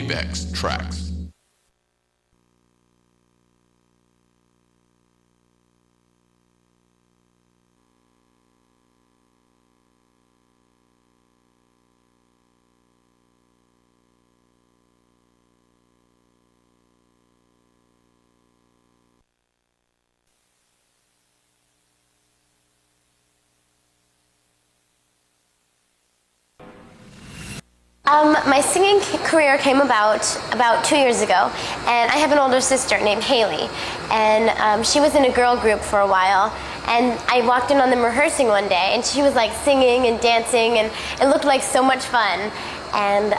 Apex tracks. My singing career came about 2 years ago, and I have an older sister named Haley, and she was in a girl group for a while, and I walked in on them rehearsing one day, and she was like singing and dancing, and it looked like so much fun, and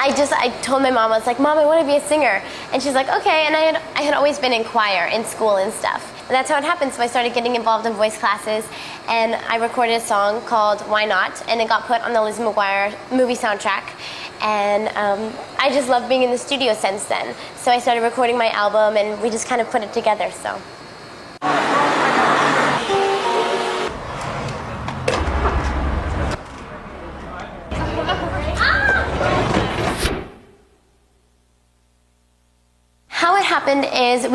I told my mom, I was like, Mom, I want to be a singer, and she's like, okay, and I had always been in choir in school and stuff. And that's how it happened, so I started getting involved in voice classes, and I recorded a song called Why Not, and it got put on the Lizzie McGuire movie soundtrack, and I just loved being in the studio since then. So I started recording my album, and we just kind of put it together, so. How it happened is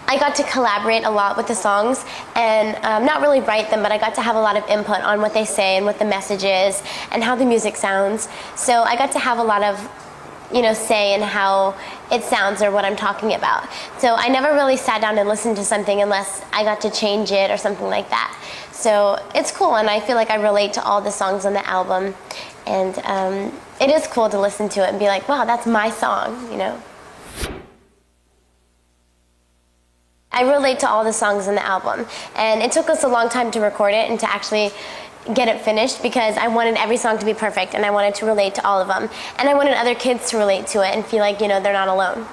I got to collaborate a lot with the songs and not really write them, but I got to have a lot of input on what they say and what the message is and how the music sounds. So I got to have a lot of, say in how it sounds or what I'm talking about. So I never really sat down and listened to something unless I got to change it or something like that. So it's cool, and I feel like I relate to all the songs on the album. And it is cool to listen to it and be like, wow, that's my song, I relate to all the songs in the album, and it took us a long time to record it and to actually get it finished because I wanted every song to be perfect and I wanted to relate to all of them, and I wanted other kids to relate to it and feel like, they're not alone.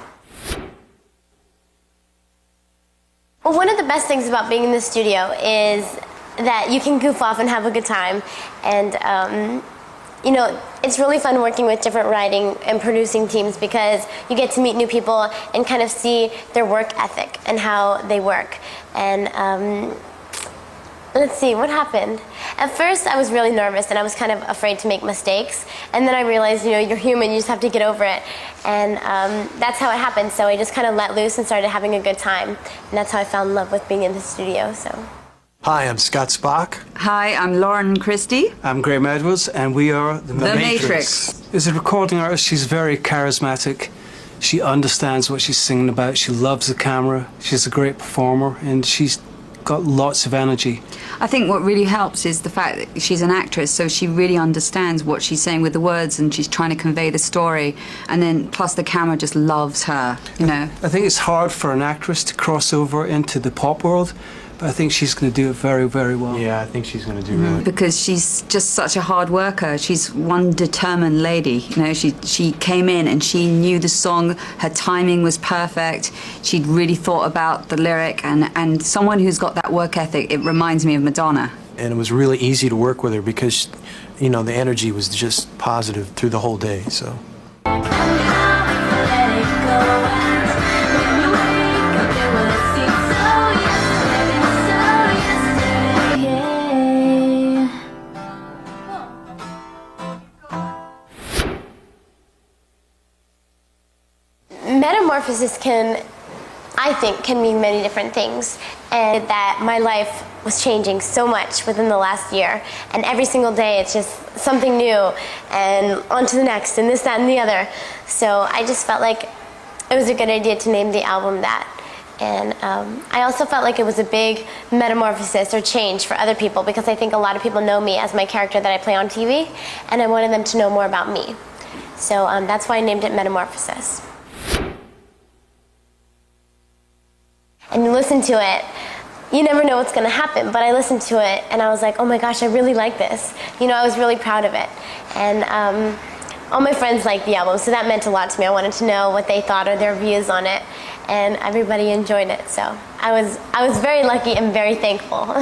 Well, one of the best things about being in the studio is that you can goof off and have a good time, and it's really fun working with different writing and producing teams because you get to meet new people and kind of see their work ethic and how they work. And let's see, what happened? At first I was really nervous and I was kind of afraid to make mistakes, and then I realized, you're human, you just have to get over it. And that's how it happened. So I just kind of let loose and started having a good time, and that's how I fell in love with being in the studio. So. Hi, I'm Scott Spock. Hi, I'm Lauren Christie. I'm Graham Edwards, and we are The Matrix. As a recording artist, she's very charismatic. She understands what she's singing about. She loves the camera. She's a great performer, and she's got lots of energy. I think what really helps is the fact that she's an actress, so she really understands what she's saying with the words, and she's trying to convey the story. And then, plus the camera just loves her, I think it's hard for an actress to cross over into the pop world, but I think she's going to do it very, very well. Yeah, I think she's going to do really. Because she's just such a hard worker. She's one determined lady. She came in and she knew the song. Her timing was perfect. She'd really thought about the lyric, and someone who's got that work ethic, it reminds me of Madonna. And it was really easy to work with her because, the energy was just positive through the whole day, so. Metamorphosis I think, can mean many different things, and that my life was changing so much within the last year, and every single day it's just something new, and on to the next, and this, that, and the other. So I just felt like it was a good idea to name the album that. And I also felt like it was a big metamorphosis or change for other people, because I think a lot of people know me as my character that I play on TV, and I wanted them to know more about me. So that's why I named it Metamorphosis. And you listen to it, you never know what's going to happen, but I listened to it and I was like, oh my gosh, I really like this. I was really proud of it. And all my friends liked the album, so that meant a lot to me. I wanted to know what they thought or their views on it, and everybody enjoyed it. So I was very lucky and very thankful.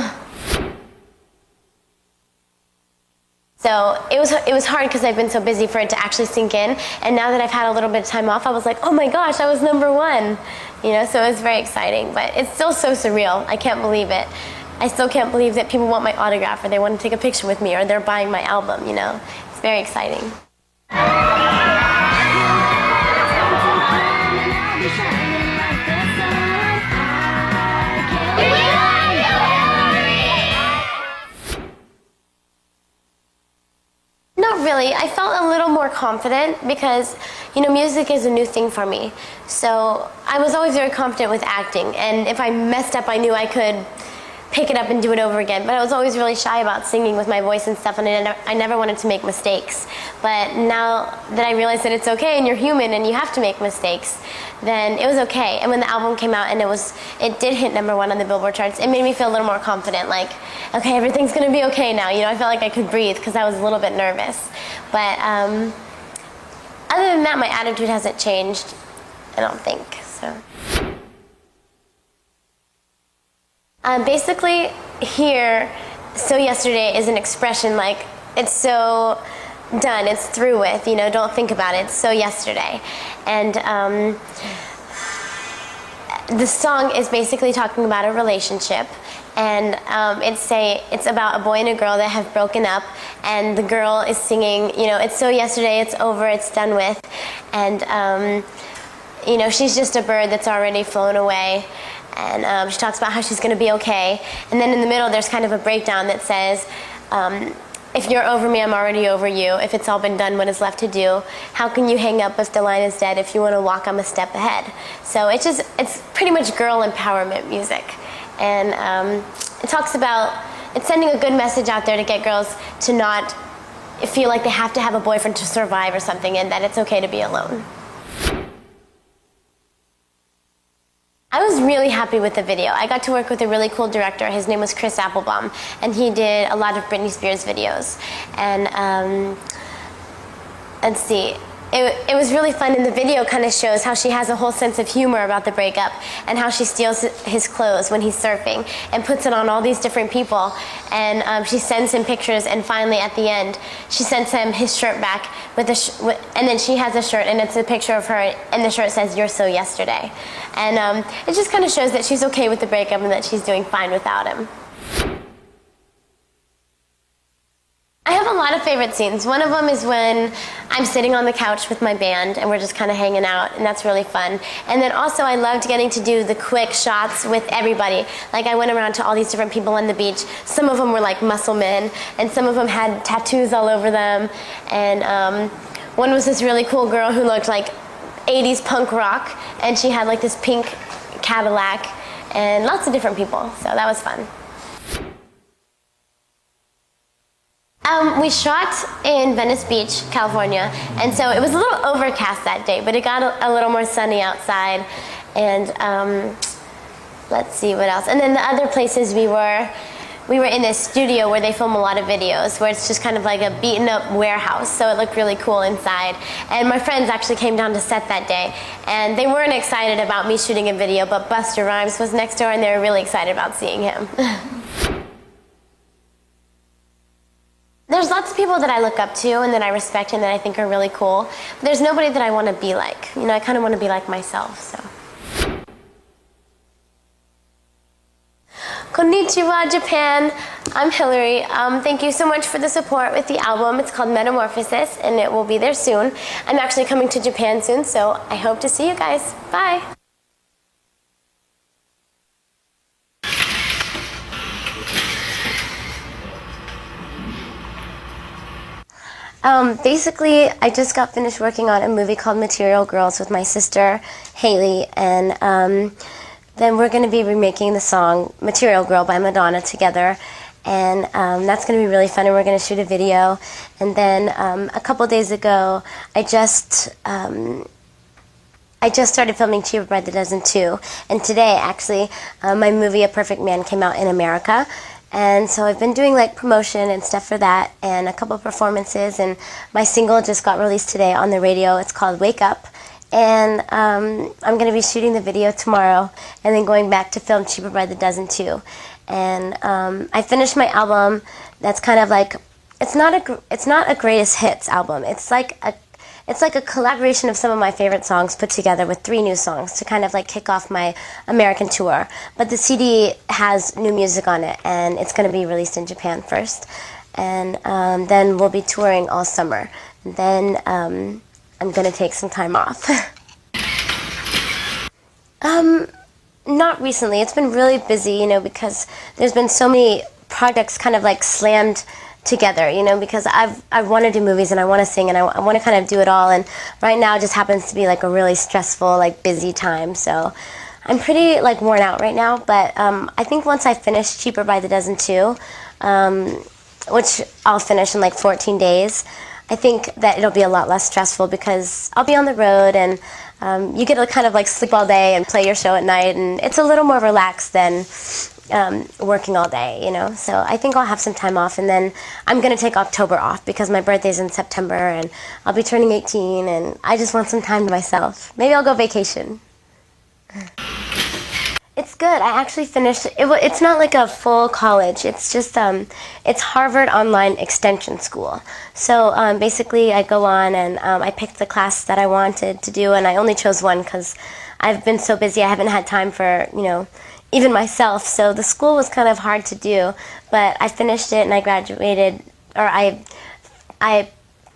So it was hard because I've been so busy for it to actually sink in, and now that I've had a little bit of time off, I was like, oh my gosh, I was #1. So it was very exciting, but it's still so surreal. I can't believe it. I still can't believe that people want my autograph, or they want to take a picture with me, or they're buying my album, It's very exciting. Not really. I felt a little more confident because, you know, music is a new thing for me. So I was always very confident with acting, and if I messed up, I knew I could pick it up and do it over again. But I was always really shy about singing with my voice and stuff, and I never wanted to make mistakes. But now that I realize that it's okay and you're human and you have to make mistakes, then it was okay. And when the album came out and it did hit #1 on the Billboard charts, it made me feel a little more confident, like, okay, everything's gonna be okay now. You know, I felt like I could breathe because I was a little bit nervous. But other than that, my attitude hasn't changed, I don't think, so. Basically, here, so yesterday is an expression like, it's so done, it's through with, you know, don't think about it, it's so yesterday. And the song is basically talking about a relationship, and it's about a boy and a girl that have broken up, and the girl is singing, you know, it's so yesterday, it's over, it's done with, and you know, she's just a bird that's already flown away. And she talks about how she's going to be okay. And then in the middle, there's kind of a breakdown that says, if you're over me, I'm already over you. If it's all been done, what is left to do? How can you hang up if the line is dead? If you want to walk, I'm a step ahead. So it's pretty much girl empowerment music. And it talks about, it's sending a good message out there to get girls to not feel like they have to have a boyfriend to survive or something, and that it's okay to be alone. I was really happy with the video. I got to work with a really cool director. His name was Chris Applebaum, and he did a lot of Britney Spears videos. And let's see, it was really fun, and the video kind of shows how she has a whole sense of humor about the breakup and how she steals his clothes when he's surfing and puts it on all these different people. And she sends him pictures, and finally at the end, she sends him his shirt back with and then she has a shirt, and it's a picture of her, and the shirt says, "You're so yesterday." And it just kind of shows that she's okay with the breakup and that she's doing fine without him. I have a lot of favorite scenes. One of them is when I'm sitting on the couch with my band and we're just kind of hanging out, and that's really fun. And then also I loved getting to do the quick shots with everybody. Like I went around to all these different people on the beach. Some of them were like muscle men, and some of them had tattoos all over them. And one was this really cool girl who looked like 80s punk rock, and she had like this pink Cadillac, and lots of different people, so that was fun. We shot in Venice Beach, California, and so it was a little overcast that day, but it got a little more sunny outside, and let's see what else. And then the other places we were in this studio where they film a lot of videos, where it's just kind of like a beaten up warehouse, so it looked really cool inside. And my friends actually came down to set that day, and they weren't excited about me shooting a video, but Busta Rhymes was next door, and they were really excited about seeing him. There's lots of people that I look up to and that I respect and that I think are really cool, but there's nobody that I want to be like. You know, I kind of want to be like myself, so. Konnichiwa, Japan. I'm Hilary. Thank you so much for the support with the album. It's called Metamorphosis, and it will be there soon. I'm actually coming to Japan soon, so I hope to see you guys. Bye. Basically, I just got finished working on a movie called Material Girls with my sister, Haley, and then we're going to be remaking the song Material Girl by Madonna together, and that's going to be really fun, and we're going to shoot a video. And then a couple days ago, I just started filming Cheaper by the Dozen 2, and today, actually, my movie A Perfect Man came out in America. And so I've been doing like promotion and stuff for that, and a couple performances, and my single just got released today on the radio. It's called Wake Up, and I'm going to be shooting the video tomorrow and then going back to film Cheaper by the Dozen 2. And I finished my album that's kind of like, it's not a greatest hits album. It's like a collaboration of some of my favorite songs put together with 3 new songs to kind of like kick off my American tour. But the CD has new music on it, and it's going to be released in Japan first. And then we'll be touring all summer. And then I'm going to take some time off. Not recently. It's been really busy, because there's been so many projects kind of like slammed together, because I want to do movies and I want to sing and I want to kind of do it all. And right now just happens to be like a really stressful, like busy time. So I'm pretty like worn out right now. But I think once I finish Cheaper by the Dozen 2, which I'll finish in like 14 days, I think that it'll be a lot less stressful because I'll be on the road and you get to kind of like sleep all day and play your show at night, and it's a little more relaxed than working all day, So I think I'll have some time off, and then I'm going to take October off because my birthday's in September and I'll be turning 18 and I just want some time to myself. Maybe I'll go vacation. It's good. I actually finished it. It's not like a full college. It's just it's Harvard Online Extension School. So basically, I go on and I picked the class that I wanted to do, and I only chose one because I've been so busy. I haven't had time for even myself. So the school was kind of hard to do, but I finished it and I graduated, or I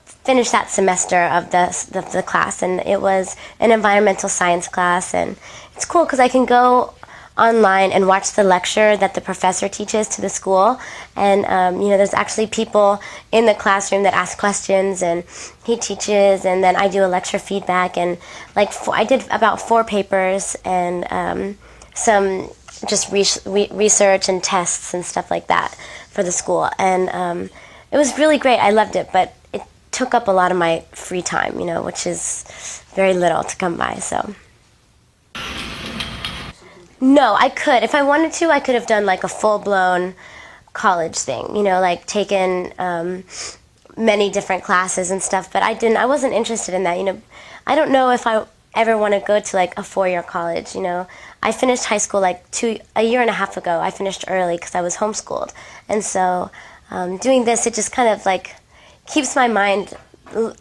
finished that semester of the class, and it was an environmental science class, and it's cool because I can go online and watch the lecture that the professor teaches to the school, and there's actually people in the classroom that ask questions and he teaches, and then I do a lecture feedback, and I did about 4 papers and some just research and tests and stuff like that for the school, and it was really great. I loved it, but it took up a lot of my free time, which is very little to come by. So no, I could. If I wanted to, I could have done like a full-blown college thing, like taken many different classes and stuff, but I didn't. I wasn't interested in that, I don't know if I ever want to go to like a 4-year college, I finished high school like a year and a half ago. I finished early because I was homeschooled. And so doing this, it just kind of like keeps my mind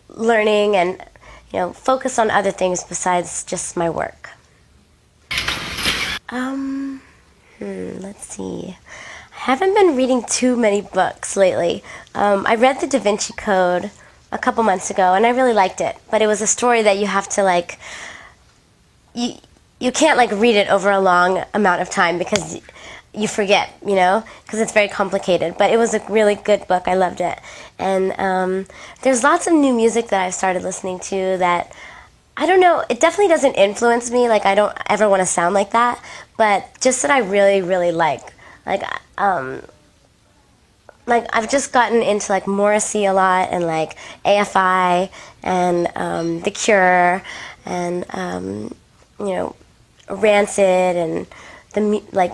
learning and, focus on other things besides just my work. Let's see. I haven't been reading too many books lately. I read The Da Vinci Code a couple months ago, and I really liked it. But it was a story that you have to like, you can't like read it over a long amount of time because you forget, because it's very complicated. But it was a really good book. I loved it. And there's lots of new music that I've started listening to that, I don't know, it definitely doesn't influence me. Like, I don't ever want to sound like that. But just that I really, really like. Like, I've just gotten into like Morrissey a lot, and like AFI and The Cure and Rancid and the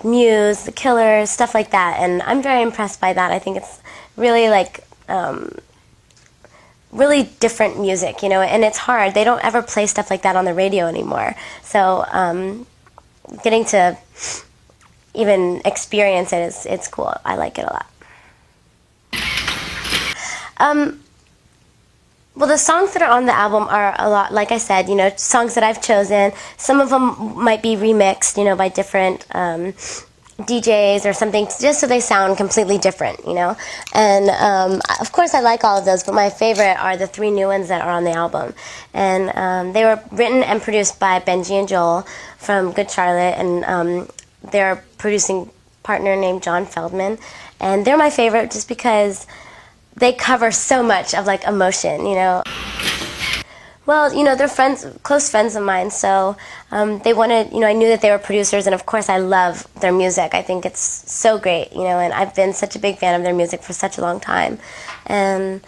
Muse, The Killers, stuff like that. And I'm very impressed by that. I think it's really like really different music, and it's hard. They don't ever play stuff like that on the radio anymore. So getting to even experience it it's cool. I like it a lot. Well, the songs that are on the album are a lot, like I said, songs that I've chosen. Some of them might be remixed, by different DJs or something, just so they sound completely different, And of course, I like all of those, but my favorite are the 3 new ones that are on the album. And they were written and produced by Benji and Joel from Good Charlotte, and their producing partner named John Feldman. And they're my favorite just because they cover so much of like emotion, Well, they're close friends of mine, so they wanted, I knew that they were producers, and of course I love their music. I think it's so great, and I've been such a big fan of their music for such a long time. And,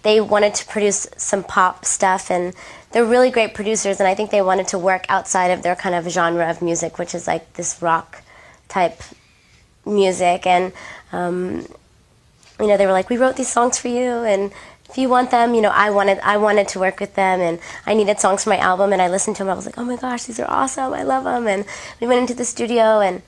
they wanted to produce some pop stuff, and they're really great producers, and I think they wanted to work outside of their kind of genre of music, which is like this rock type music. And, they were like, we wrote these songs for you, and if you want them, I wanted to work with them, and I needed songs for my album, and I listened to them. I was like, oh my gosh, these are awesome. I love them. And we went into the studio, and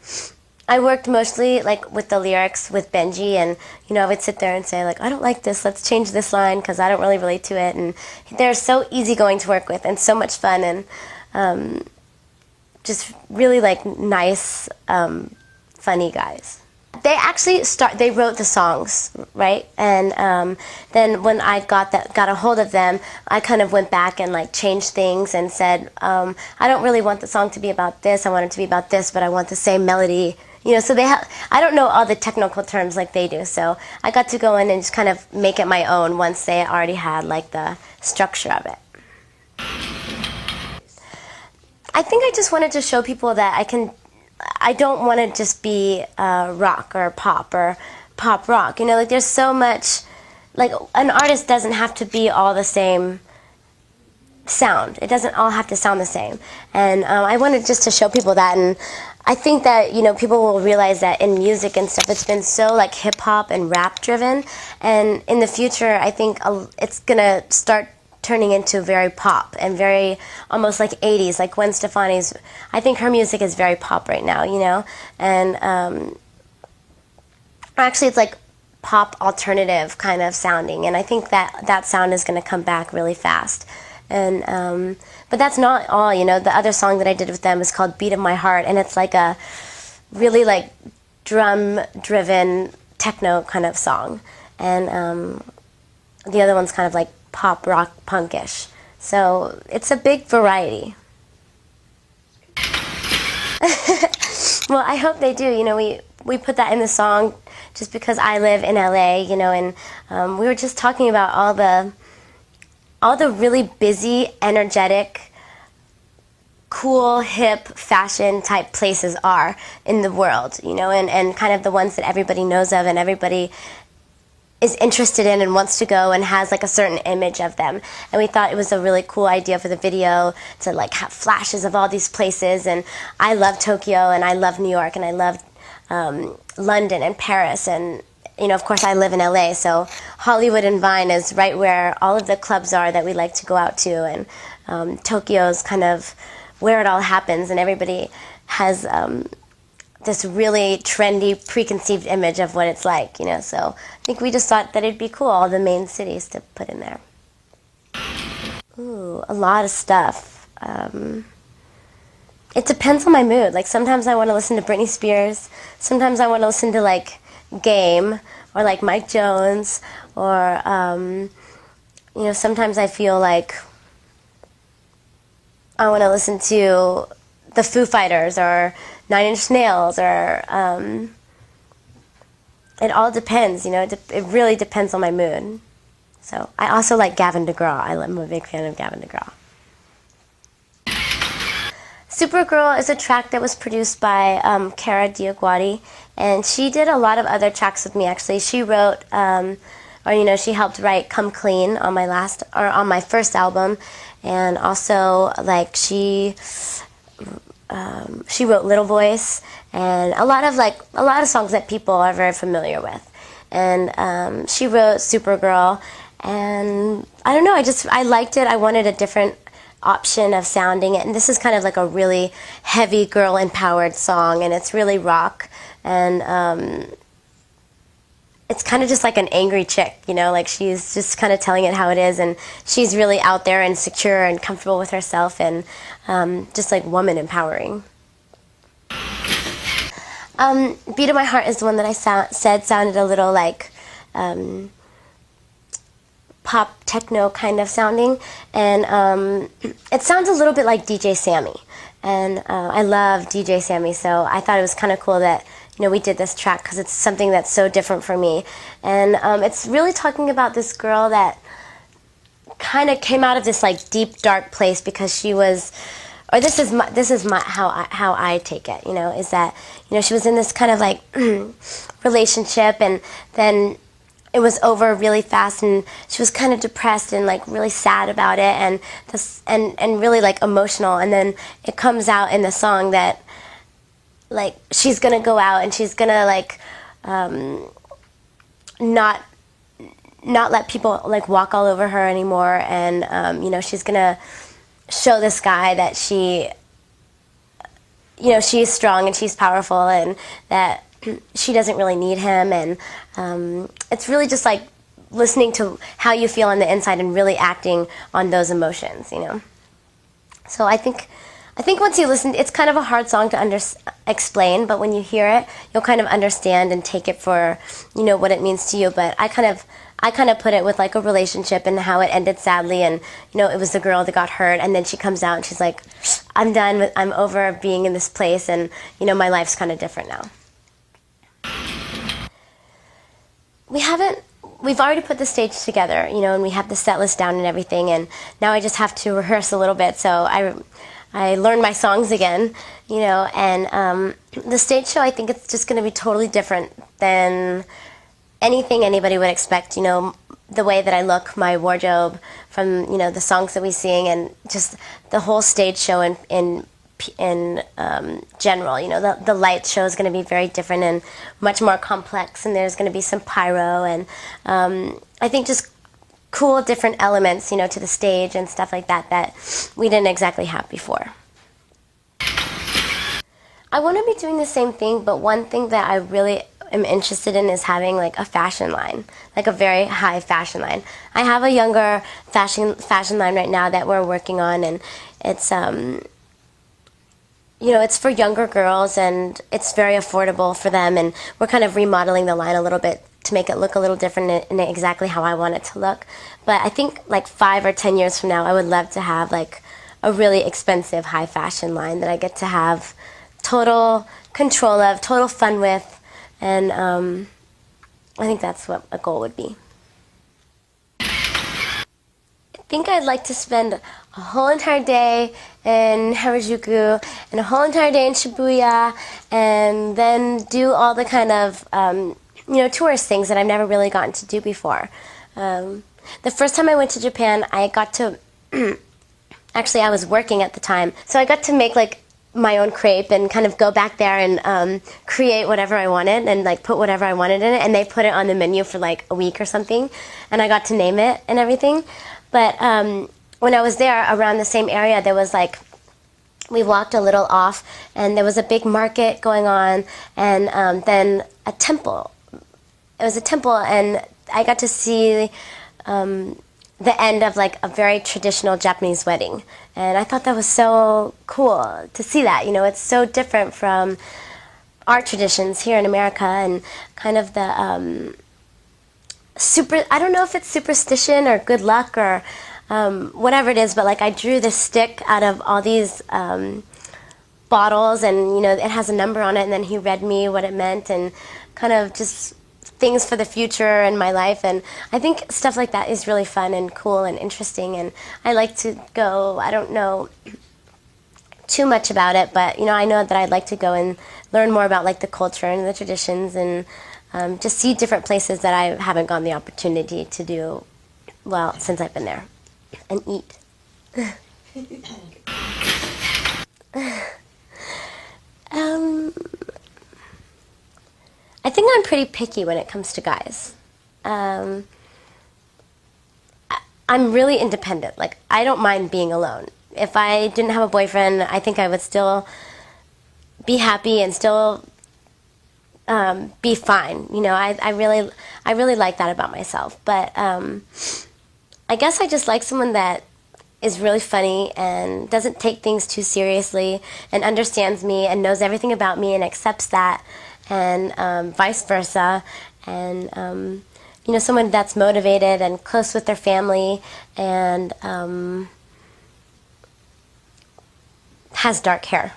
I worked mostly like with the lyrics with Benji, and I would sit there and say like, I don't like this. Let's change this line because I don't really relate to it. And they're so easygoing to work with and so much fun, and just really like nice, funny guys. They actually they wrote the songs, right? And then when I got a hold of them, I kind of went back and like changed things and said, I don't really want the song to be about this. I want it to be about this, but I want the same melody. You know, so I don't know all the technical terms like they do, so I got to go in and just kind of make it my own once they already had like the structure of it. I think I just wanted to show people that I don't want to just be rock or pop rock. You know, like there's so much, like an artist doesn't have to be all the same sound. It doesn't all have to sound the same. And I wanted just to show people that, and I think that, you know, people will realize that in music and stuff, it's been so like hip hop and rap driven, and in the future, I think it's gonna start turning into very pop and very almost like 80s, like Gwen Stefani's. I think her music is very pop right now, you know, and actually it's like pop alternative kind of sounding, and I think that sound is going to come back really fast. And but that's not all, you know. The other song that I did with them is called Beat of My Heart, and it's like a really like drum driven techno kind of song, and the other one's kind of like pop rock punkish. So it's a big variety. Well, I hope they do. You know, we put that in the song just because I live in LA, you know, and we were just talking about all the really busy, energetic, cool, hip, fashion type places are in the world, you know, and kind of the ones that everybody knows of and everybody is interested in and wants to go and has like a certain image of them. And we thought it was a really cool idea for the video to like have flashes of all these places. And I love Tokyo and I love New York and I love London and Paris, and you know, of course I live in LA, so Hollywood and Vine is right where all of the clubs are that we like to go out to, and Tokyo's kind of where it all happens, and everybody has this really trendy, preconceived image of what it's like, you know. So I think we just thought that it'd be cool, all the main cities to put in there. Ooh, a lot of stuff. It depends on my mood. Like sometimes I want to listen to Britney Spears. Sometimes I want to listen to like Game or like Mike Jones, or you know, sometimes I feel like I want to listen to the Foo Fighters or Nine Inch Nails, or it all depends, you know. It really depends on my mood. So I also like Gavin DeGraw. I'm a big fan of Gavin DeGraw. Supergirl is a track that was produced by Cara Diaguati, and she did a lot of other tracks with me. Actually, she wrote, or you know, she helped write "Come Clean" on my first album, and also like she wrote "Little Voice" and a lot of songs that people are very familiar with. And she wrote Supergirl, and I don't know, I liked it. I wanted a different option of sounding it, and this is kind of like a really heavy girl empowered song, and it's really rock, and it's kind of just like an angry chick, you know, like she's just kind of telling it how it is, and she's really out there and secure and comfortable with herself, and just like woman empowering. Beat of My Heart is the one that I said sounded a little like pop techno kind of sounding, and it sounds a little bit like DJ Sammy, and I love DJ Sammy, so I thought it was kind of cool that, you know, we did this track because it's something that's so different for me, and it's really talking about this girl that kind of came out of this like deep dark place because she was, or this is my how I take it, you know, is that, you know, she was in this kind of like relationship, and then it was over really fast, and she was kind of depressed and like really sad about it, and really like emotional, and then it comes out in the song that like she's gonna go out and she's gonna like not let people like walk all over her anymore, and you know, she's gonna show this guy that she, you know, she's strong and she's powerful, and that she doesn't really need him, and it's really just like listening to how you feel on the inside and really acting on those emotions, you know. So I think I think once you listen, it's kind of a hard song to explain, but when you hear it, you'll kind of understand and take it for, you know, what it means to you. But I kind of put it with like a relationship and how it ended sadly, and you know, it was the girl that got hurt, and then she comes out and she's like, I'm done with, I'm over being in this place, and you know, my life's kind of different now. We've already put the stage together, you know, and we have the set list down and everything, and now I just have to rehearse a little bit, so I learned my songs again, you know, and the stage show, I think it's just going to be totally different than anything anybody would expect, you know, the way that I look, my wardrobe, from, you know, the songs that we sing, and just the whole stage show in general. You know, the light show is going to be very different and much more complex, and there's going to be some pyro, and I think just cool different elements, you know, to the stage and stuff like that that we didn't exactly have before. I want to be doing the same thing, but one thing that I really am interested in is having like a fashion line, like a very high fashion line. I have a younger fashion line right now that we're working on, and it's you know, it's for younger girls, and it's very affordable for them, and we're kind of remodeling the line a little bit to make it look a little different in exactly how I want it to look. But I think like 5 or 10 years from now, I would love to have like a really expensive high fashion line that I get to have total control of, total fun with, and I think that's what a goal would be. I think I'd like to spend a whole entire day in Harajuku and a whole entire day in Shibuya, and then do all the kind of you know, tourist things that I've never really gotten to do before. The first time I went to Japan, I got to actually I was working at the time, so I got to make like my own crepe and kind of go back there and create whatever I wanted and like put whatever I wanted in it, and they put it on the menu for like a week or something, and I got to name it and everything. But when I was there, around the same area, there was like, we walked a little off, and there was a big market going on, and then a temple. It was a temple, and I got to see the end of like a very traditional Japanese wedding, and I thought that was so cool to see that. You know, it's so different from our traditions here in America, and kind of the I don't know if it's superstition or good luck or whatever it is, but like I drew this stick out of all these bottles, and you know, it has a number on it, and then he read me what it meant, and kind of just things for the future in my life. And I think stuff like that is really fun and cool and interesting, and I like to go. I don't know too much about it, but you know, I know that I'd like to go and learn more about like the culture and the traditions, and just see different places that I haven't gotten the opportunity to do, well, since I've been there, and eat. I think I'm pretty picky when it comes to guys. I'm really independent. Like, I don't mind being alone. If I didn't have a boyfriend, I think I would still be happy and still be fine. You know, I really like that about myself. But I guess I just like someone that is really funny and doesn't take things too seriously and understands me and knows everything about me and accepts that, and vice versa. And you know, someone that's motivated and close with their family, and has dark hair.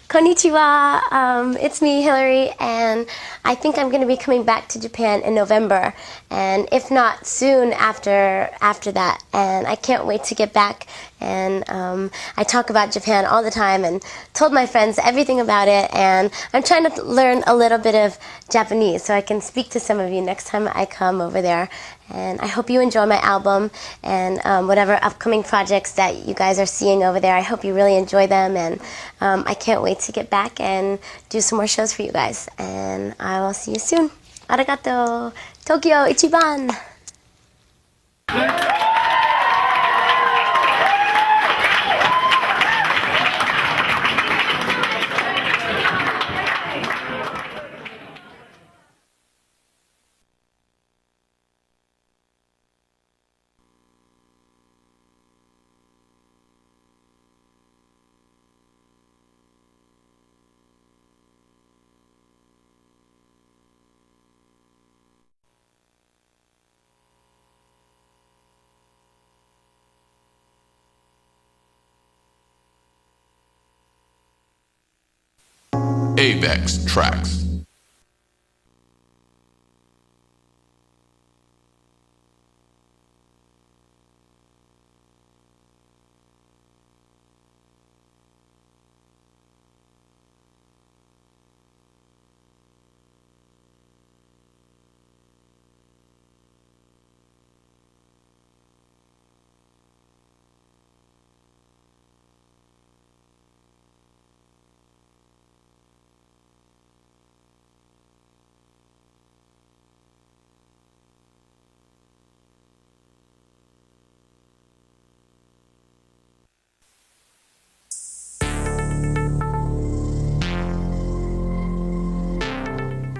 Konnichiwa, it's me, Hilary, and I think I'm going to be coming back to Japan in November, and if not soon after that, and I can't wait to get back. And I talk about Japan all the time and told my friends everything about it, and I'm trying to learn a little bit of Japanese so I can speak to some of you next time I come over there. And I hope you enjoy my album and whatever upcoming projects that you guys are seeing over there. I hope you really enjoy them, and I can't wait to get back and do some more shows for you guys. And I will see you soon. Arigato. Tokyo Ichiban. Avex Tracks.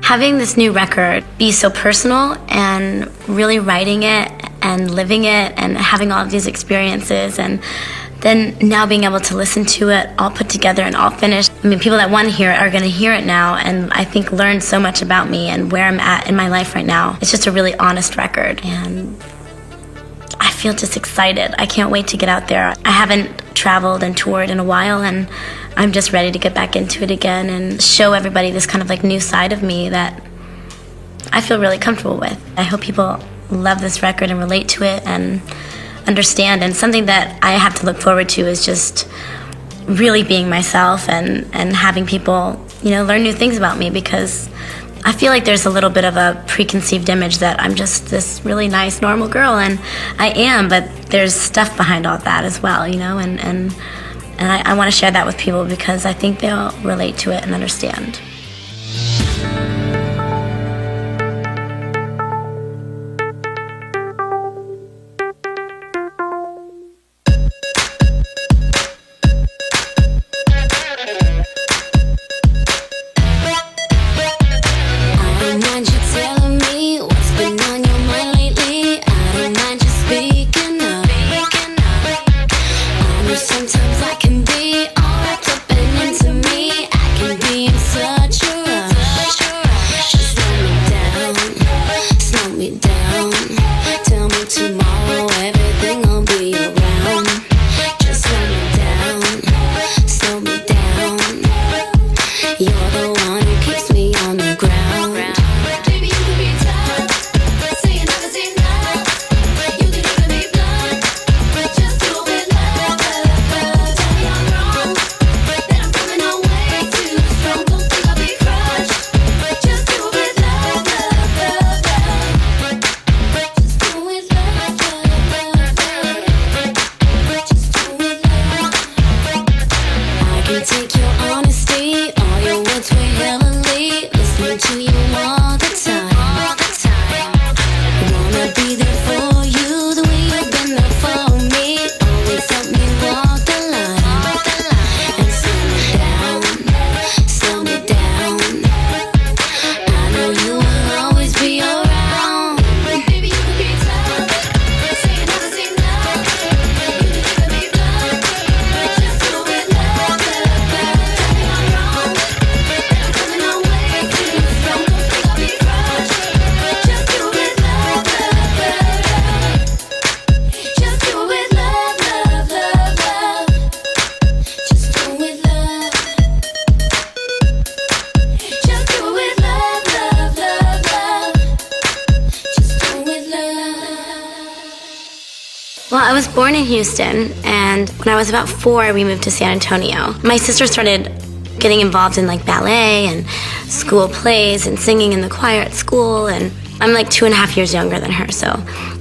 Having this new record be so personal and really writing it and living it and having all of these experiences, and then now being able to listen to it all put together and all finished. I mean, people that want to hear it are going to hear it now, and I think learn so much about me and where I'm at in my life right now. It's just a really honest record, and I feel just excited. I can't wait to get out there. I haven't traveled and toured in a while, and I'm just ready to get back into it again and show everybody this kind of like new side of me that I feel really comfortable with. I hope people love this record and relate to it and understand. And something that I have to look forward to is just really being myself and having people, you know, learn new things about me, because I feel like there's a little bit of a preconceived image that I'm just this really nice, normal girl, and I am, but there's stuff behind all that as well, you know, and I want to share that with people because I think they'll relate to it and understand. Well, I was born in Houston, and when I was about 4, we moved to San Antonio. My sister started getting involved in like ballet and school plays and singing in the choir at school, and I'm like 2.5 years younger than her, so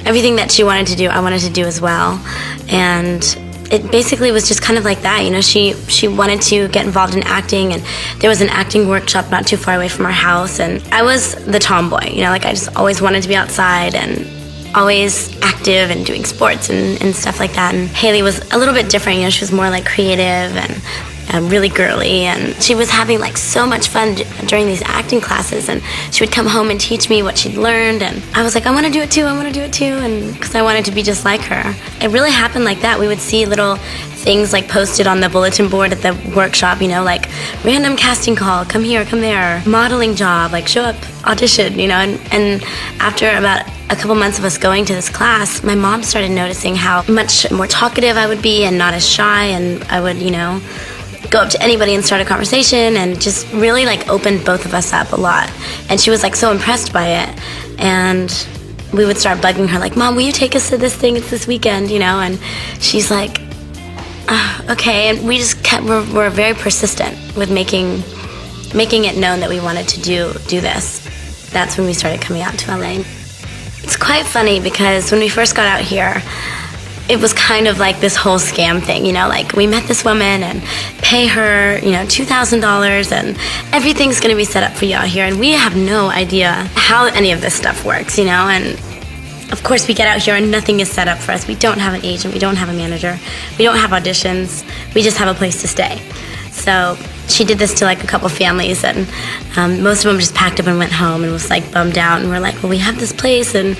everything that she wanted to do, I wanted to do as well. And it basically was just kind of like that, you know, she wanted to get involved in acting, and there was an acting workshop not too far away from our house, and I was the tomboy, you know, like I just always wanted to be outside and always active and doing sports and stuff like that. And Haley was a little bit different, you know, she was more like creative and really girly, and she was having like so much fun during these acting classes, and she would come home and teach me what she'd learned, and I was like, I want to do it too, and because I wanted to be just like her. It really happened like that. We would see little things like posted on the bulletin board at the workshop, you know, like random casting call, come here, come there, modeling job, like show up, audition, you know, and after about a couple months of us going to this class, my mom started noticing how much more talkative I would be and not as shy, and I would, you know, go up to anybody and start a conversation, and just really like opened both of us up a lot. And she was like so impressed by it, and we would start bugging her like, Mom, will you take us to this thing? It's this weekend, you know? And she's like, okay. And we just we're very persistent with making it known that we wanted to do this. That's when we started coming out to LA. It's quite funny because when we first got out here, it was kind of like this whole scam thing, you know, like we met this woman and pay her, you know, $2,000 and everything's going to be set up for you out here. And we have no idea how any of this stuff works, you know, and of course we get out here and nothing is set up for us. We don't have an agent, we don't have a manager, we don't have auditions, we just have a place to stay. So she did this to like a couple families, and most of them just packed up and went home and was like bummed out, and we're like, well, we have this place and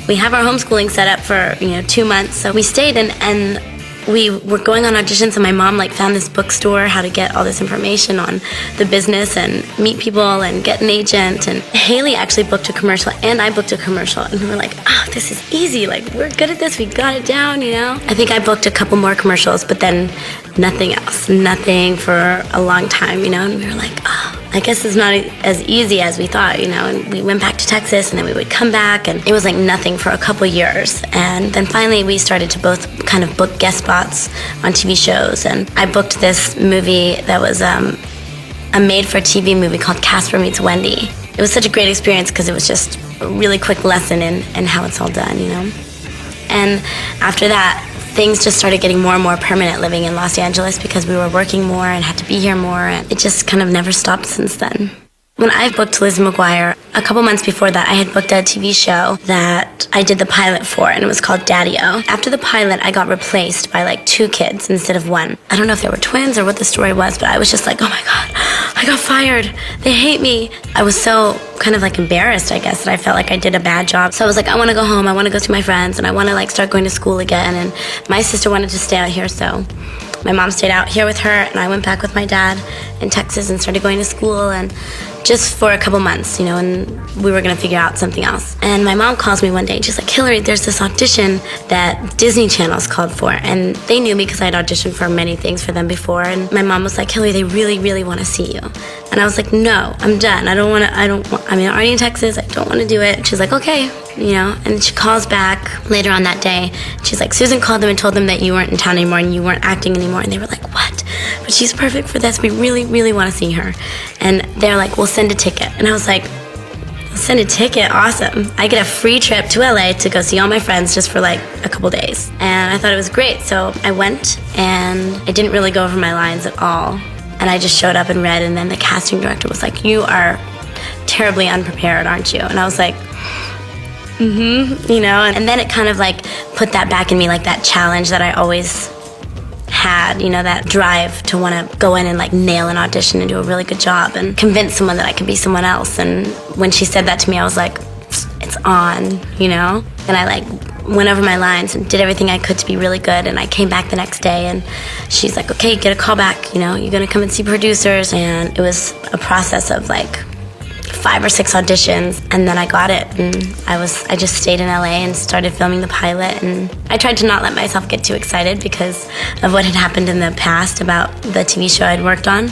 we have our homeschooling set up for, you know, 2 months. So we stayed, and we were going on auditions, and my mom like found this bookstore, how to get all this information on the business and meet people and get an agent. And Haley actually booked a commercial, and I booked a commercial, and we were like, oh, this is easy, like we're good at this, we got it down, you know. I think I booked a couple more commercials, but then nothing else, nothing for a long time, you know. And we were like, oh, I guess it's not as easy as we thought, you know. And we went back to Texas, and then we would come back, and it was like nothing for a couple years. And then finally we started to both kind of book guest spots on TV shows. And I booked this movie that was a made-for-TV movie called Casper Meets Wendy. It was such a great experience because it was just a really quick lesson in how it's all done, you know. And after that, things just started getting more and more permanent living in Los Angeles because we were working more and had to be here more, and it just kind of never stopped since then. When I booked Lizzie McGuire, a couple months before that, I had booked a TV show that I did the pilot for, and it was called Daddy-O. After the pilot, I got replaced by like 2 kids instead of 1. I don't know if they were twins or what the story was, but I was just like, oh my God, I got fired. They hate me. I was so kind of like embarrassed, I guess, that I felt like I did a bad job. So I was like, I want to go home. I want to go see my friends, and I want to like start going to school again. And my sister wanted to stay out here, so my mom stayed out here with her, and I went back with my dad in Texas and started going to school, and just for a couple months, you know, and we were gonna figure out something else. And my mom calls me one day, and she's like, Hilary, there's this audition that Disney Channel's called for. And they knew me because I'd auditioned for many things for them before. And my mom was like, Hilary, they really, really wanna see you. And I was like, no, I'm done. I'm already in Texas, I don't wanna do it. She's like, okay, you know, and she calls back later on that day. She's like, Susan called them and told them that you weren't in town anymore and you weren't acting anymore. And they were like, what? But she's perfect for this. We really, really want to see her. And they're like, we'll send a ticket. And I was like, send a ticket? Awesome. I get a free trip to LA to go see all my friends just for like a couple days. And I thought it was great. So I went, and I didn't really go over my lines at all. And I just showed up and read, and then the casting director was like, you are terribly unprepared, aren't you? And I was like, you know, and then it kind of like put that back in me, like that challenge that I always had, you know, that drive to want to go in and like nail an audition and do a really good job and convince someone that I could be someone else. And when she said that to me, I was like, it's on, you know. And I like went over my lines and did everything I could to be really good. And I came back the next day, and she's like, okay, get a call back, you know, you're gonna come and see producers. And it was a process of like 5 or 6 auditions, and then I got it, and I just stayed in LA and started filming the pilot. And I tried to not let myself get too excited because of what had happened in the past about the TV show I'd worked on.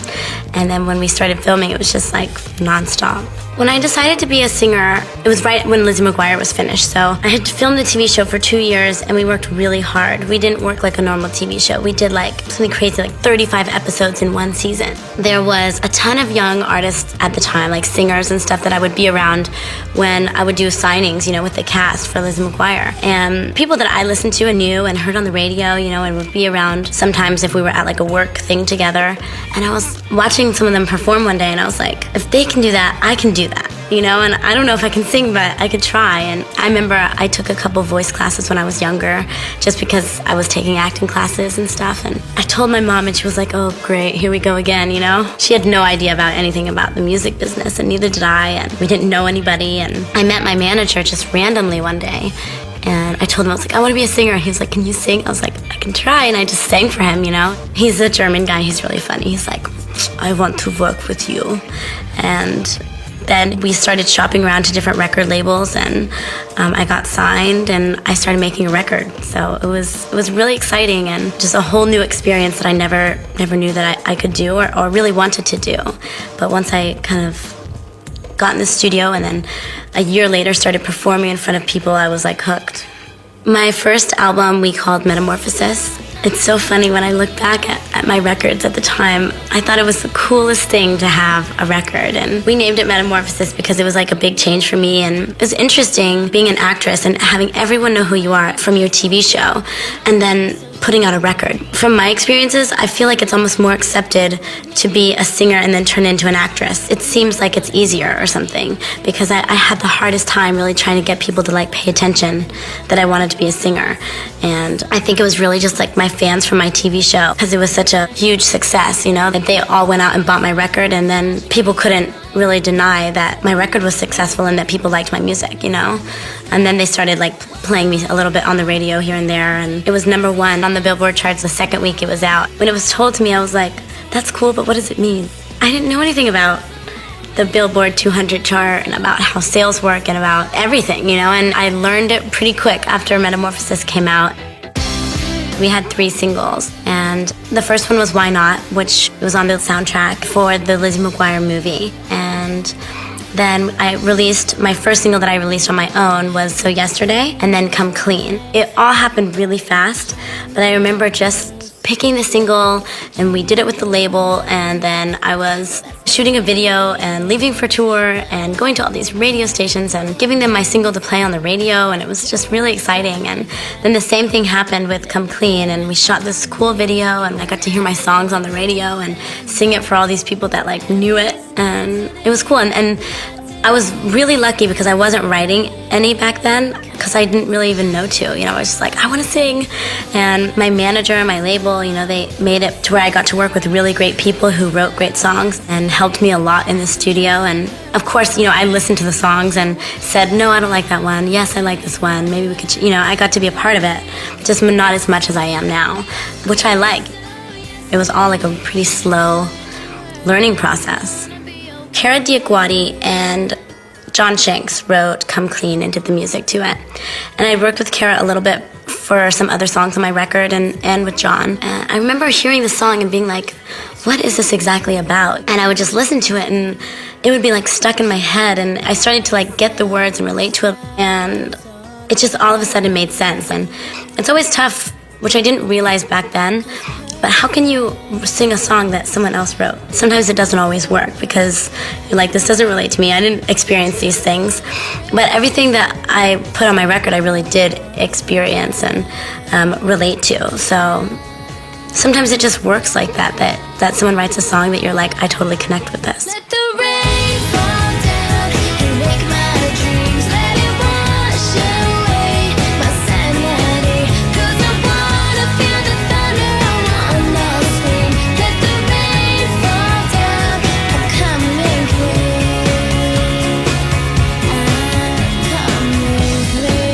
And then when we started filming, it was just like nonstop. When I decided to be a singer, it was right when Lizzie McGuire was finished. So I had filmed the TV show for 2 years, and we worked really hard. We didn't work like a normal TV show. We did like something crazy, like 35 episodes in one season. There was a ton of young artists at the time, like singers and stuff, that I would be around when I would do signings, you know, with the cast for Lizzie McGuire. And people that I listened to and knew and heard on the radio, you know, and would be around sometimes if we were at like a work thing together. And I was watching some of them perform one day, and I was like, if they can do that, I can do that, you know. And I don't know if I can sing, but I could try. And I remember I took a couple voice classes when I was younger, just because I was taking acting classes and stuff. And I told my mom, and she was like, oh great, here we go again, you know. She had no idea about anything about the music business, and neither did I, and we didn't know anybody. And I met my manager just randomly one day, and I told him, I was like, I want to be a singer. He was like, can you sing? I was like, I can try. And I just sang for him, you know. He's a German guy. He's really funny. He's like, I want to work with you. And then we started shopping around to different record labels, and I got signed, and I started making a record. So it was really exciting and just a whole new experience that I never knew that I could do or really wanted to do. But once I kind of got in the studio and then a year later started performing in front of people, I was like hooked. My first album we called Metamorphosis. It's so funny when I look back at my records at the time. I thought it was the coolest thing to have a record, and we named it Metamorphosis because it was like a big change for me, and it was interesting being an actress and having everyone know who you are from your TV show and then putting out a record. From my experiences, I feel like it's almost more accepted to be a singer and then turn into an actress. It seems like it's easier or something because I had the hardest time really trying to get people to like pay attention that I wanted to be a singer. And I think it was really just like my fans from my TV show because it was such a huge success, you know, that they all went out and bought my record, and then people couldn't really deny that my record was successful and that people liked my music, you know? And then they started like playing me a little bit on the radio here and there, and it was #1 on the Billboard charts the second week it was out. When it was told to me, I was like, that's cool, but what does it mean? I didn't know anything about the Billboard 200 chart and about how sales work and about everything, you know? And I learned it pretty quick after Metamorphosis came out. We had 3 singles, and the first one was Why Not, which was on the soundtrack for the Lizzie McGuire movie. And then my first single that I released on my own was So Yesterday, and then Come Clean. It all happened really fast, but I remember just picking the single, and we did it with the label, and then I was shooting a video and leaving for tour and going to all these radio stations and giving them my single to play on the radio, and it was just really exciting. And then the same thing happened with Come Clean, and we shot this cool video, and I got to hear my songs on the radio and sing it for all these people that like knew it, and it was cool. And I was really lucky because I wasn't writing any back then because I didn't really even know to. You know, I was just like, I want to sing. And my manager and my label, you know, they made it to where I got to work with really great people who wrote great songs and helped me a lot in the studio. And of course, you know, I listened to the songs and said, no, I don't like that one. Yes, I like this one. Maybe we could, you know, I got to be a part of it, just not as much as I am now, which I like. It was all like a pretty slow learning process. Kara Diaguati and John Shanks wrote Come Clean and did the music to it. And I worked with Kara a little bit for some other songs on my record and with John. And I remember hearing the song and being like, what is this exactly about? And I would just listen to it and it would be like stuck in my head, and I started to like get the words and relate to it, and it just all of a sudden made sense. And it's always tough, which I didn't realize back then, but how can you sing a song that someone else wrote? Sometimes it doesn't always work because you're like, this doesn't relate to me. I didn't experience these things. But everything that I put on my record, I really did experience and relate to. So sometimes it just works like that someone writes a song that you're like, I totally connect with this. Let the rain fall down and wake my dreams. Let it wash away my sanity. 'Cause I wanna feel the thunder, I wanna scream. Let the rain fall down, I'm coming clean. I'm coming clean.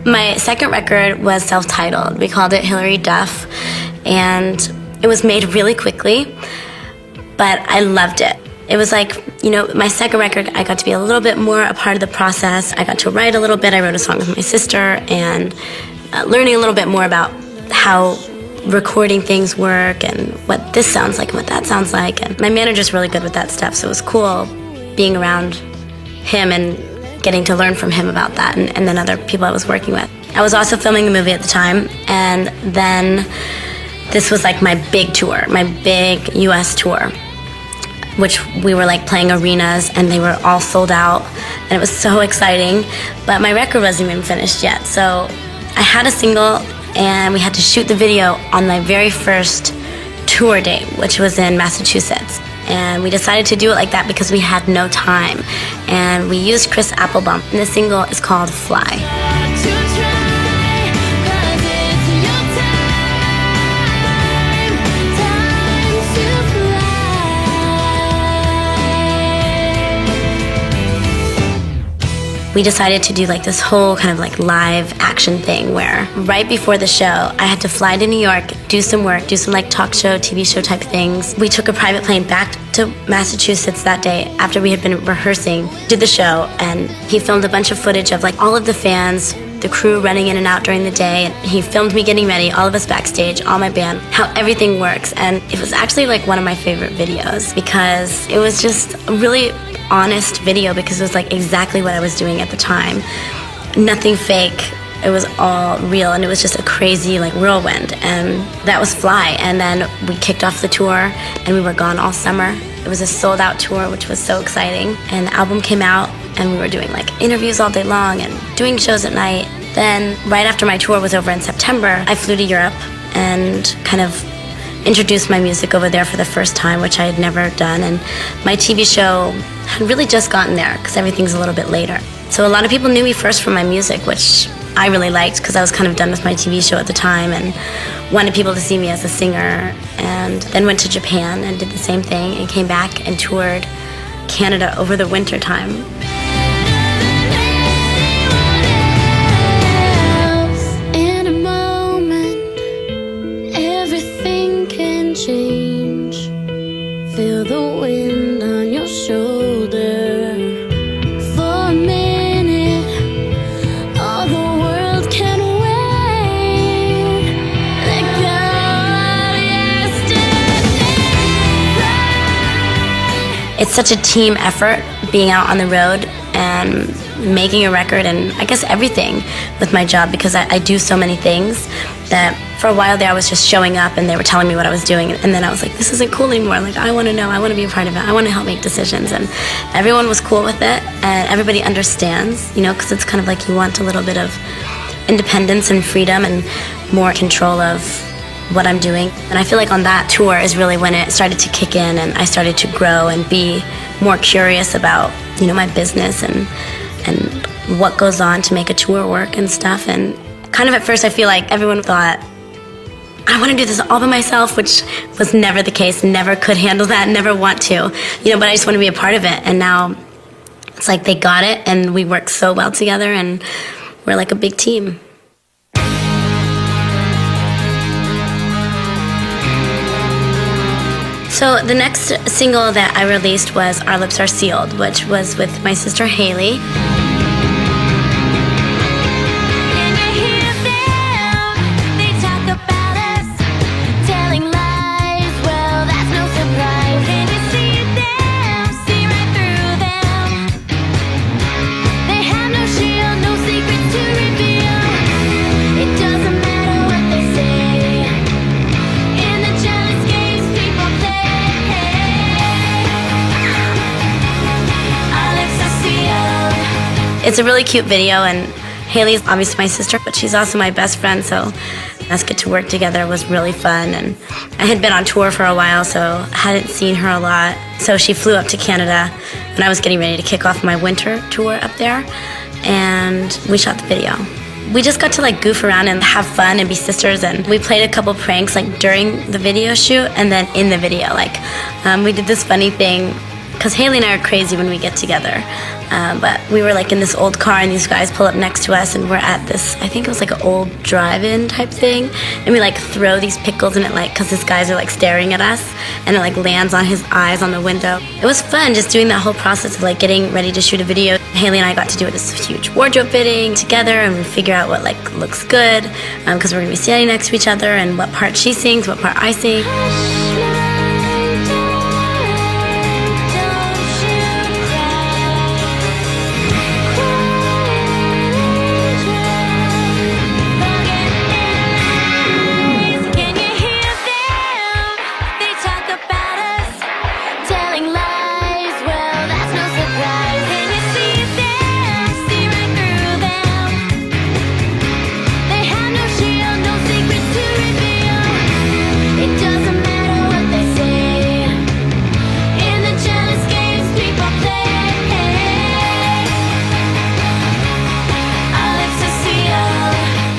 My second record was self-titled. We called it Hilary, Duff, and it was made really quickly, but I loved it. It was like, you know, my second record, I got to be a little bit more a part of the process. I got to write a little bit. I wrote a song with my sister, and learning a little bit more about how recording things work and what this sounds like and what that sounds like. And my manager's really good with that stuff, so it was cool being around him and getting to learn from him about that, and then other people I was working with. I was also filming a movie at the time, and then this was like my big tour, my big US tour, which we were like playing arenas and they were all sold out, and it was so exciting, but my record wasn't even finished yet. So I had a single and we had to shoot the video on my very first tour date, which was in Massachusetts. And we decided to do it like that because we had no time. And we used Chris Applebaum. And the single is called Fly. To try, 'cause it's your time to fly. we decided to do like this whole kind of like live action thing where right before the show, I had to fly to New York, do some work, do some like talk show, TV show type things. We took a private plane back to Massachusetts that day after we had been rehearsing, did the show, and he filmed a bunch of footage of like all of the fans, the crew running in and out during the day. And he filmed me getting ready, all of us backstage, all my band, how everything works. And it was actually like one of my favorite videos because it was just a really honest video because it was like exactly what I was doing at the time. Nothing fake. It was all real, and it was just a crazy like whirlwind, and that was Fly. And then we kicked off the tour, and we were gone all summer. It was a sold-out tour, which was so exciting. And the album came out, and we were doing like interviews all day long and doing shows at night. Then right after my tour was over in September, I flew to Europe and kind of introduced my music over there for the first time, which I had never done. And my TV show had really just gotten there because everything's a little bit later. So a lot of people knew me first from my music, which I really liked because I was kind of done with my TV show at the time and wanted people to see me as a singer. And then went to Japan and did the same thing and came back and toured Canada over the winter time. In a moment, everything can change. Feel the wind on your shoulder. For a minute, all the world can wait. Let go of yesterday. It's such a team effort being out on the road and making a record and I guess everything with my job because I do so many things that for a while there I was just showing up and they were telling me what I was doing and then I was like, this isn't cool anymore. Like I want to know, I want to be a part of it, I want to help make decisions. And everyone was cool with it and everybody understands, you know, because it's kind of like you want a little bit of independence and freedom and more control of what I'm doing. And I feel like on that tour is really when it started to kick in and I started to grow and be more curious about, you know, my business and what goes on to make a tour work and stuff. And kind of at first I feel like everyone thought I want to do this all by myself, which was never the case, never could handle that, never want to, you know, but I just want to be a part of it. And now it's like they got it and we work so well together and we're like a big team. So the next single that I released was Our Lips Are Sealed, which was with my sister Haley. Can you hear them? They talk about us, telling lies. Well, that's no surprise. Can you see them? See right through them. They have no shield, no secrets to reveal. It doesn't matter what they say. In the jealous games people play, our lips are sealed. It's a really cute video, and Haley's obviously my sister, but she's also my best friend, so us get to work together was really fun. And I had been on tour for a while, so hadn't seen her a lot. So she flew up to Canada when I was getting ready to kick off my winter tour up there, and we shot the video. We just got to like goof around and have fun and be sisters, and we played a couple pranks like during the video shoot and then in the video. Like we did this funny thing because Haley and I are crazy when we get together. But we were like in this old car and these guys pull up next to us and we're at this, I think it was like an old drive-in type thing. And we like throw these pickles in it like, cause these guys are like staring at us and it like lands on his eyes on the window. It was fun just doing that whole process of like getting ready to shoot a video. Haley and I got to do this huge wardrobe fitting together and we figure out what like looks good. Cause we're gonna be standing next to each other and what part she sings, what part I sing.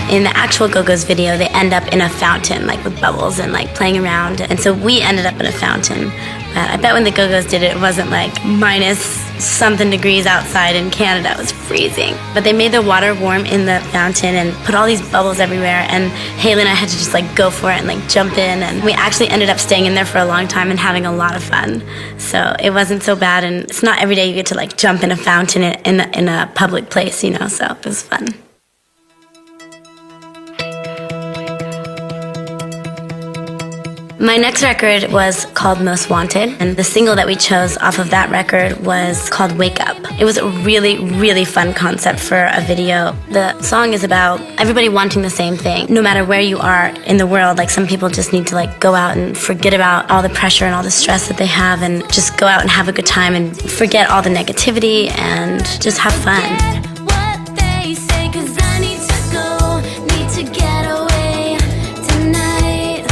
In the actual Go-Go's video, they end up in a fountain, like with bubbles and like playing around. And so we ended up in a fountain. But I bet when the Go-Go's did it, it wasn't like minus something degrees outside in Canada. It was freezing. But they made the water warm in the fountain and put all these bubbles everywhere, and Haley and I had to just like go for it and like jump in, and we actually ended up staying in there for a long time and having a lot of fun. So it wasn't so bad, and it's not every day you get to like jump in a fountain in a public place, you know, so it was fun. My next record was called Most Wanted, and the single that we chose off of that record was called Wake Up. It was a really, really fun concept for a video. The song is about everybody wanting the same thing. No matter where you are in the world, like some people just need to like go out and forget about all the pressure and all the stress that they have and just go out and have a good time and forget all the negativity and just have fun. What they say, 'cause I need to go, need to get away tonight.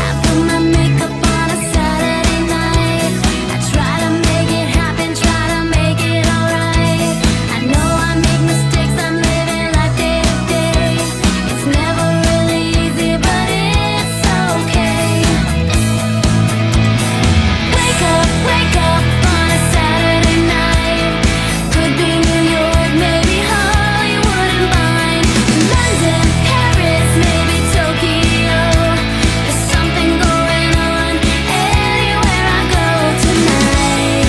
I put my makeup on a Saturday night. I try to make it happen, try to make it alright. I know I make mistakes, I'm living life day to day. It's never really easy, but it's okay. Wake up on a Saturday night. Could be New York, maybe Hollywood and Vine. London, Paris, maybe Tokyo. There's something going on anywhere I go tonight.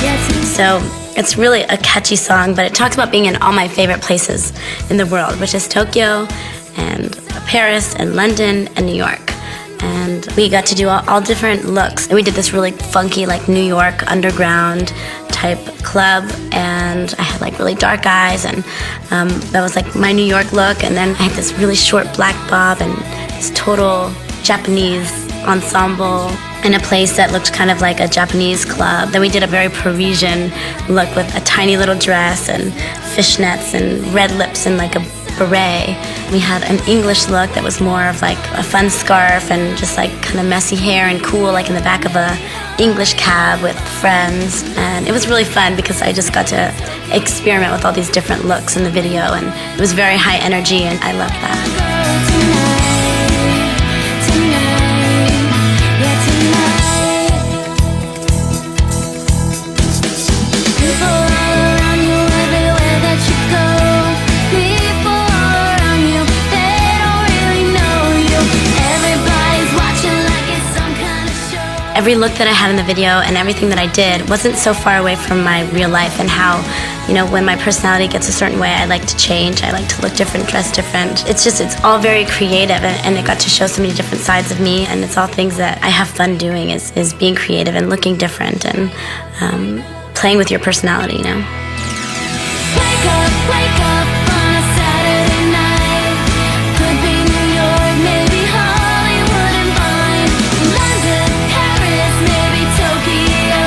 Yeah, tonight. So it's really a catchy song, but it talks about being in all my favorite places in the world, which is Tokyo and Paris and London and New York. And we got to do all different looks. And we did this really funky, like New York underground type club. And I had like really dark eyes, and that was like my New York look. And then I had this really short black bob and this total Japanese ensemble in a place that looked kind of like a Japanese club. Then we did a very Parisian look with a tiny little dress and fishnets and red lips and like a beret. We had an English look that was more of like a fun scarf and just like kind of messy hair and cool, like in the back of a English cab with friends. And it was really fun because I just got to experiment with all these different looks in the video, and it was very high energy, and I loved that. Every look that I had in the video and everything that I did wasn't so far away from my real life, and how, you know, when my personality gets a certain way, I like to change. I like to look different, dress different. It's all very creative, and it got to show so many different sides of me, and it's all things that I have fun doing is being creative and looking different and playing with your personality, you know? Wake up on a Saturday night. Could be New York, maybe Hollywood and Vine. London, Paris, maybe Tokyo.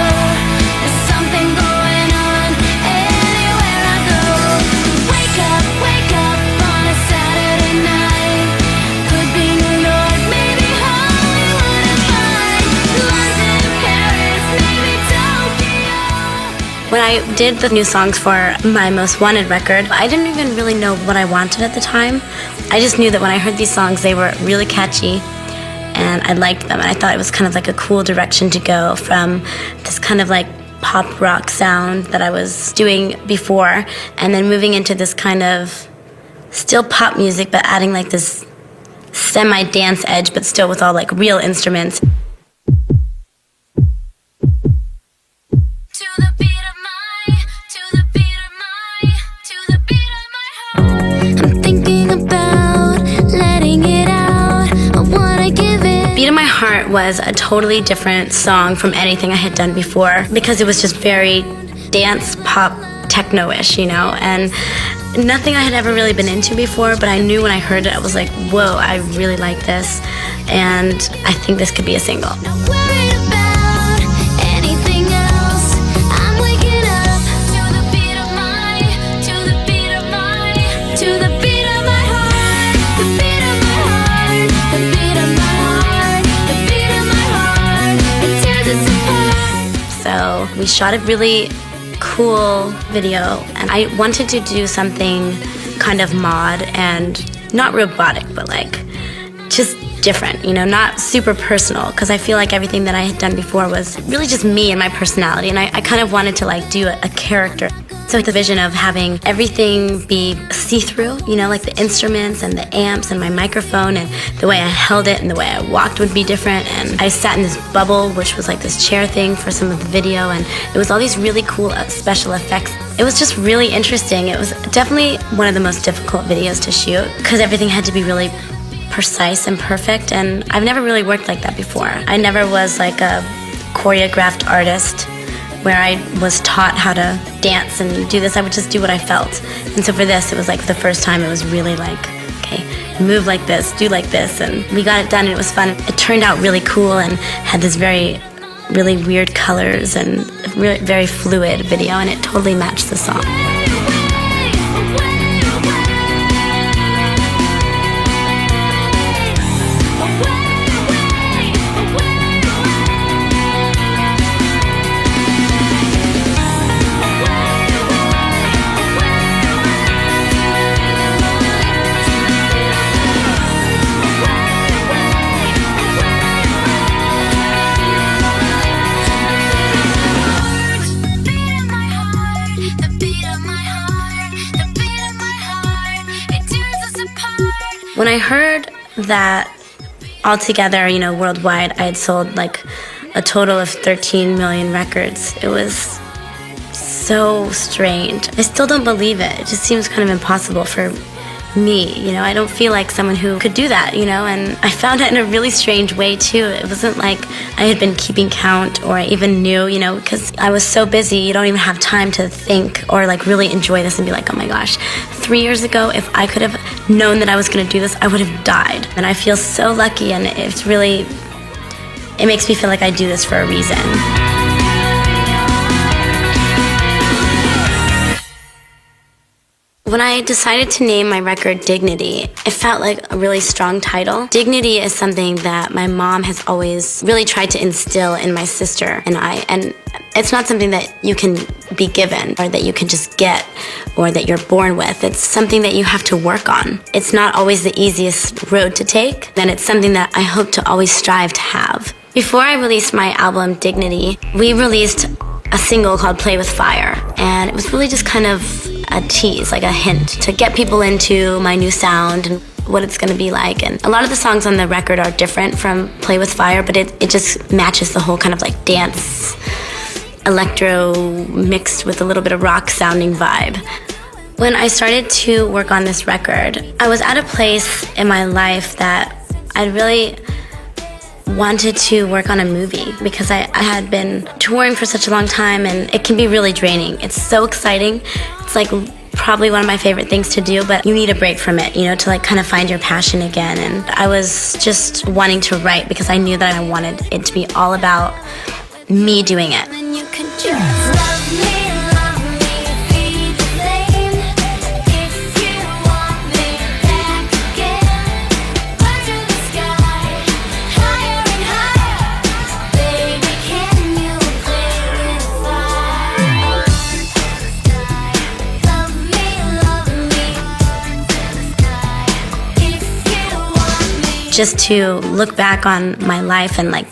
There's something going on anywhere I go. Wake up on a Saturday night. Could be New York, maybe Hollywood and Vine. London, Paris, maybe Tokyo. When I did the new songs for my Most Wanted record, I didn't even really know what I wanted at the time. I just knew that when I heard these songs, they were really catchy, and I liked them, and I thought it was kind of like a cool direction to go from this kind of like pop rock sound that I was doing before, and then moving into this kind of still pop music, but adding like this semi-dance edge, but still with all like real instruments. To the beat of my, to the beat of my, to the beat of my heart. I'm thinking about letting it out. I wanna give it. Beat of My Heart was a totally different song from anything I had done before, because it was just very dance, pop, techno-ish, you know, and nothing I had ever really been into before, but I knew when I heard it, I was like, whoa, I really like this, and I think this could be a single. Not worried about anything else. I'm waking up to the beat of my, to the beat of my, to the beat of my heart. The beat of my heart, the beat of my heart, the beat of my heart. It tears us apart. So we shot a really cool video, and I wanted to do something kind of mod and not robotic, but like just different, you know, not super personal, because I feel like everything that I had done before was really just me and my personality, and I kind of wanted to like do a character. So the vision of having everything be see-through, you know, like the instruments and the amps and my microphone and the way I held it and the way I walked would be different. And I sat in this bubble, which was like this chair thing for some of the video, and it was all these really cool special effects. It was just really interesting. It was definitely one of the most difficult videos to shoot because everything had to be really precise and perfect, and I've never really worked like that before. I never was like a choreographed artist where I was taught how to dance and do this. I would just do what I felt. And so for this, it was like the first time it was really like, okay, move like this, do like this, and we got it done and it was fun. It turned out really cool and had this really weird colors and very fluid video, and it totally matched the song. When I heard that altogether, you know, worldwide, I had sold like a total of 13 million records, it was so strange. I still don't believe it. It just seems kind of impossible for me, you know. I don't feel like someone who could do that, you know, and I found it in a really strange way too. It wasn't like I had been keeping count or I even knew, you know, because I was so busy, you don't even have time to think or like really enjoy this and be like, oh my gosh, 3 years ago, if I could have known that I was going to do this, I would have died. And I feel so lucky, and it makes me feel like I do this for a reason. When I decided to name my record Dignity, it felt like a really strong title. Dignity is something that my mom has always really tried to instill in my sister and I, and it's not something that you can be given or that you can just get or that you're born with. It's something that you have to work on. It's not always the easiest road to take, and it's something that I hope to always strive to have. Before I released my album Dignity, we released a single called Play With Fire, and it was really just kind of a tease, like a hint to get people into my new sound and what it's going to be like. And a lot of the songs on the record are different from Play With Fire, but it just matches the whole kind of like dance, electro mixed with a little bit of rock sounding vibe. When I started to work on this record, I was at a place in my life that I really wanted to work on a movie because I had been touring for such a long time, and it can be really draining. It's so exciting. It's like probably one of my favorite things to do, but you need a break from it, you know, to like kind of find your passion again. And I was just wanting to write because I knew that I wanted it to be all about me doing it. Then you could just love me, feed the flame. If you want me back again, fly through the sky, higher and higher. Baby, can you play with fire? Love me, if you want me. Just to look back on my life and like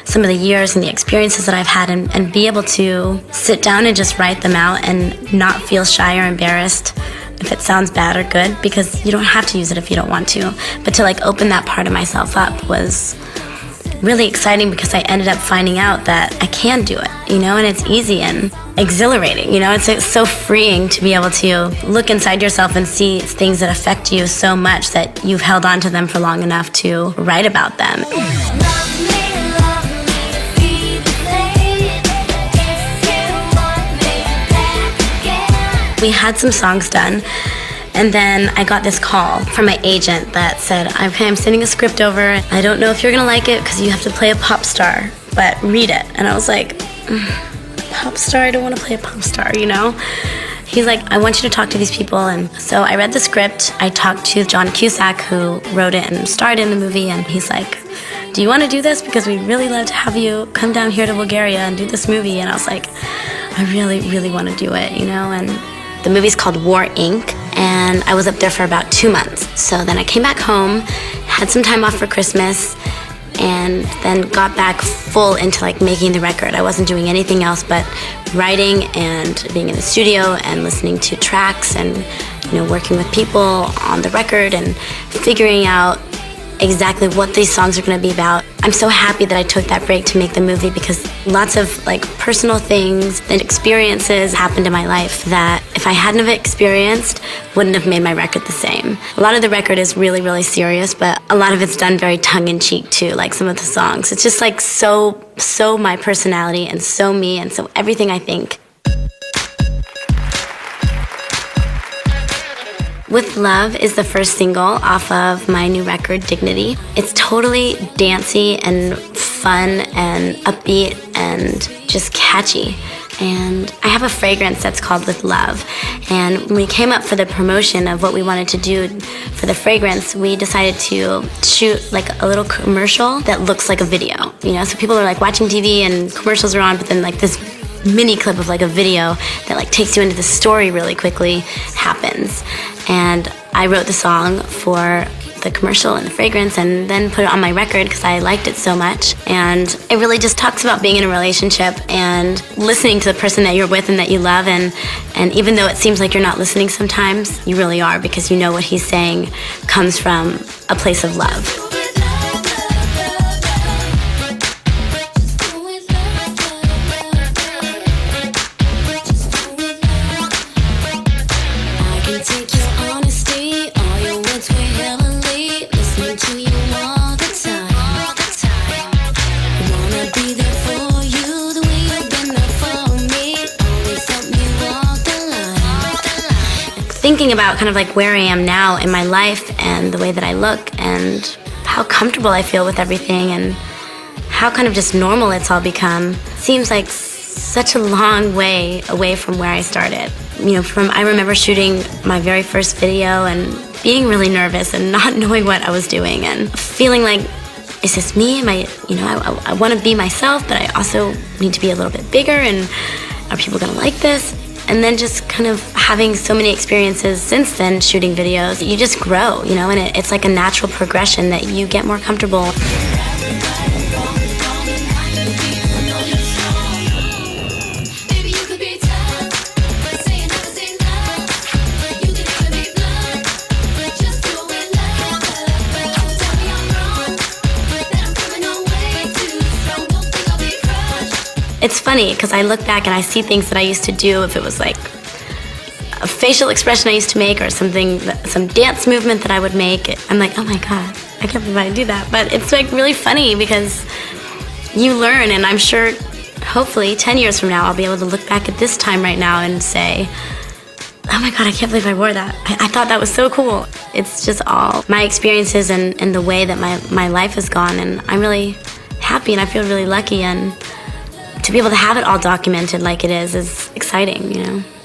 some of the years and the experiences that I've had, and be able to sit down and just write them out and not feel shy or embarrassed if it sounds bad or good, because you don't have to use it if you don't want to. But to like open that part of myself up was really exciting because I ended up finding out that I can do it, you know, and it's easy and exhilarating, you know. It's so freeing to be able to look inside yourself and see things that affect you so much that you've held on to them for long enough to write about them. We had some songs done, and then I got this call from my agent that said, okay, I'm sending a script over. I don't know if you're gonna like it because you have to play a pop star, but read it. And I was like, pop star? I don't want to play a pop star, you know? He's like, I want you to talk to these people. And so I read the script. I talked to John Cusack, who wrote it and starred in the movie, and he's like, do you want to do this? Because we'd really love to have you come down here to Bulgaria and do this movie. And I was like, I really, really want to do it, you know? And the movie's called War Inc., and I was up there for about 2 months. So then I came back home, had some time off for Christmas, and then got back full into like making the record. I wasn't doing anything else but writing and being in the studio and listening to tracks and working with people on the record and figuring out exactly what these songs are going to be about. I'm so happy that I took that break to make the movie, because lots of like personal things and experiences happened in my life that if I hadn't have experienced, wouldn't have made my record the same. A lot of the record is really, really serious, but a lot of it's done very tongue-in-cheek too, like some of the songs. It's just like so my personality and so me and so everything I think. With Love is the first single off of my new record, Dignity. It's totally dancey and fun and upbeat and just catchy. And I have a fragrance that's called With Love. And when we came up for the promotion of what we wanted to do for the fragrance, we decided to shoot like a little commercial that looks like a video. So people are like watching TV and commercials are on, but then like this mini clip of like a video that like takes you into the story really quickly happens. And I wrote the song for the commercial and the fragrance and then put it on my record because I liked it so much. And it really just talks about being in a relationship and listening to the person that you're with and that you love. And even though it seems like you're not listening sometimes, you really are, because you know what he's saying comes from a place of love. Thinking about kind of like where I am now in my life and the way that I look and how comfortable I feel with everything and how kind of just normal it's all become seems like such a long way away from where I started. I remember shooting my very first video and being really nervous and not knowing what I was doing and feeling like, is this me? I want to be myself, but I also need to be a little bit bigger, and are people gonna like this? And then just kind of having so many experiences since then shooting videos, you just grow, and it's like a natural progression that you get more comfortable. It's funny because I look back and I see things that I used to do, if it was like a facial expression I used to make or something, some dance movement that I would make. I'm like, oh my God, I can't believe I do that. But it's like really funny because you learn, and I'm sure hopefully 10 years from now I'll be able to look back at this time right now and say, oh my God, I can't believe I wore that. I thought that was so cool. It's just all my experiences and the way that my life has gone, and I'm really happy and I feel really lucky, and to be able to have it all documented like it is exciting,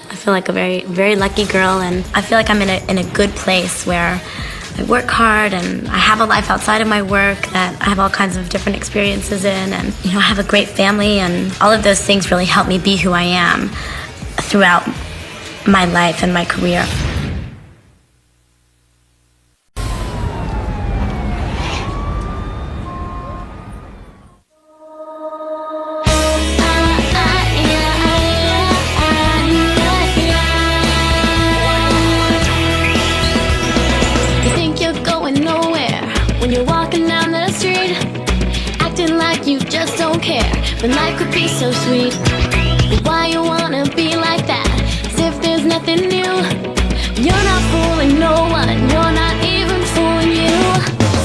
I feel like a very, very lucky girl, and I feel like I'm in a good place where I work hard and I have a life outside of my work that I have all kinds of different experiences in, and I have a great family, and all of those things really help me be who I am throughout my life and my career. But life could be so sweet. But why you wanna be like that? As if there's nothing new. You're not fooling no one, you're not even fooling you.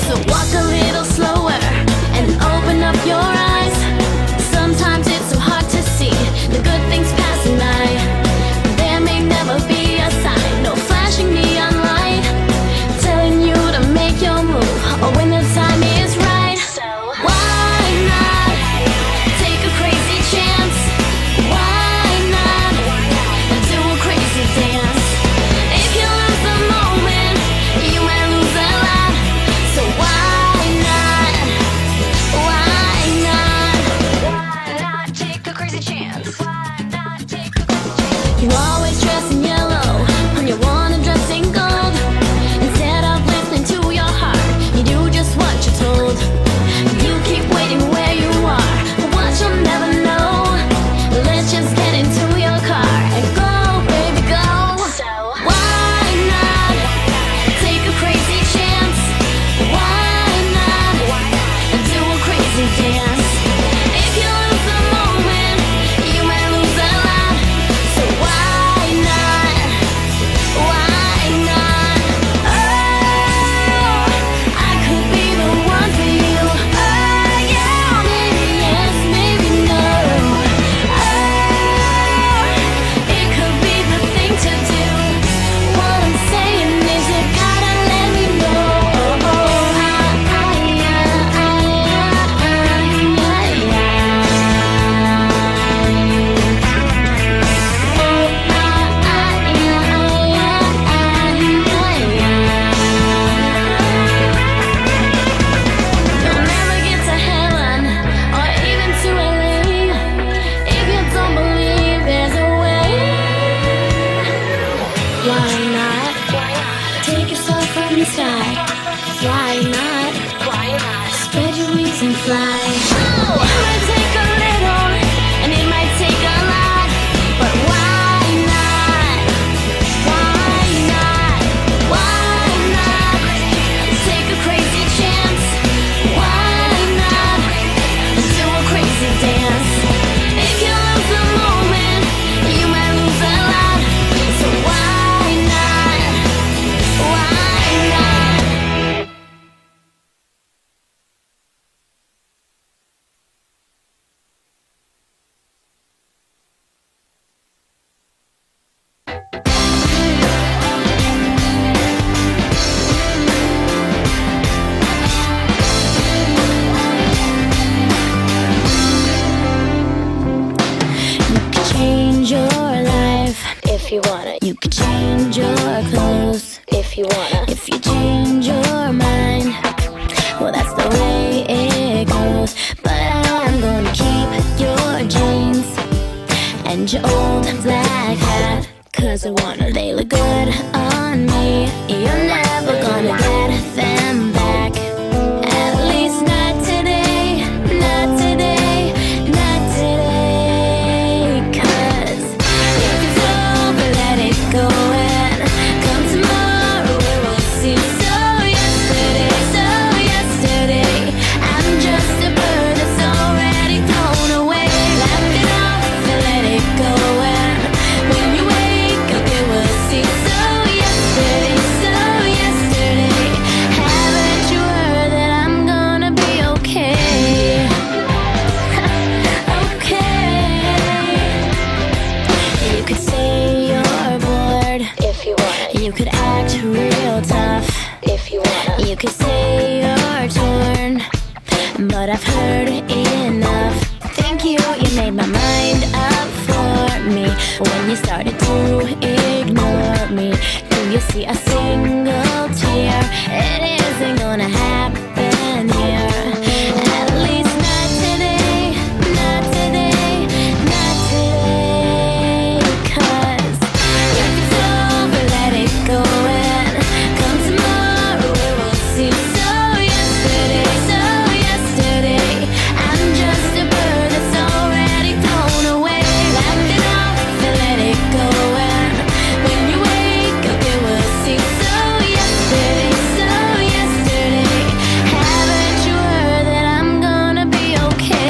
So walk a little slower and open up your eyes. Sometimes it's so hard to see the good things passing by. There may never be a sign, no flashing neon light telling you to make your move, or when the time is right. So why not take a crazy chance? Why not do a crazy dance? If you lose the moment, you might lose a lot. So why not? Why not? Why not take a crazy chance? Why not take a crazy chance? You always dress in yellow when you wanna dress in gold. Instead of listening to your heart, you do just if you wanna. You could change your clothes If you wanna. if you change your mind. Well, that's the way it goes. But I'm gonna keep your jeans and your old black hat, 'cause I wanna. They look good on me. You're never gonna get them back. At least not today, not today, not today. 'Cause if it's over, let it go, and come tomorrow we will see. So yesterday, I'm just a bird that's already thrown away. Laugh it off and let it go, and when you wake up you will see. So yesterday, haven't you heard that I'm gonna be okay? Okay. You could say you're bored, If you wanna. you could act real tough, If you wanna. you could say you're torn, but I've heard enough. Thank you, you made my mind up for me when you started to ignore me. Do you see a single tear? It isn't gonna happen here. At least not today, not today, not today. 'Cause if it's over, let it go, and come tomorrow we will see. So yesterday, I'm just a bird that's already thrown away. Laugh it off and let it go, and when you wake up you will see. So yesterday, haven't you heard that I'm gonna be okay?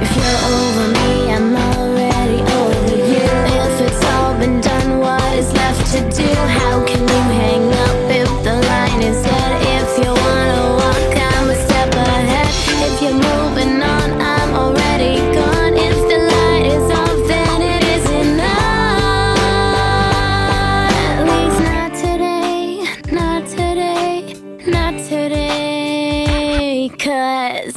If you're over me, I'm already over you. If it's all been done, what is left to do? How can you hang up if the line is dead? If you wanna walk, I'm a step ahead. If you're moving on, I'm already gone. If the light is off, then it isn't on. At least not today, not today, not today. 'Cause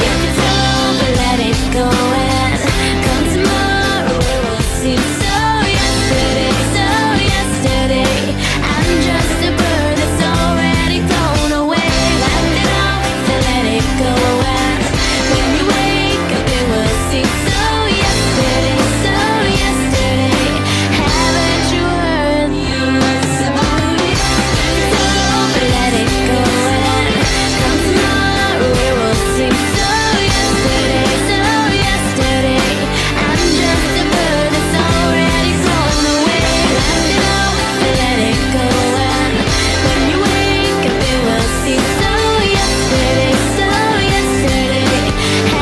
if it's over, let it go, and come tomorrow we will see. So yesterday, I'm just a bird that's already thrown away. Laugh it off and let it go, and when you wake up you will see. So yesterday, haven't you heard? So over, let it go, and come tomorrow we will see. So yesterday, I'm just a bird that's already thrown away. Laugh it off and let it go, and when you wake up you will see. So yesterday,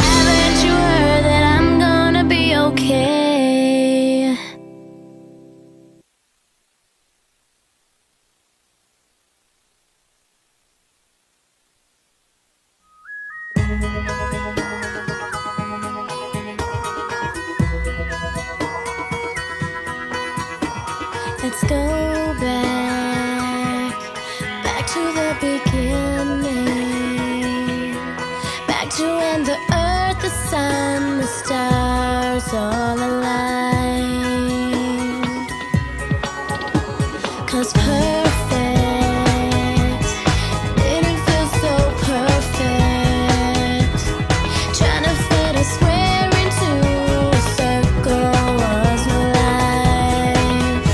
haven't you heard that I'm gonna be okay? Let's go back to the beginning, back to when the earth, the sun, the stars all aligned. 'Cause perfect didn't feel so perfect. Trying to fit a square into a circle was no life.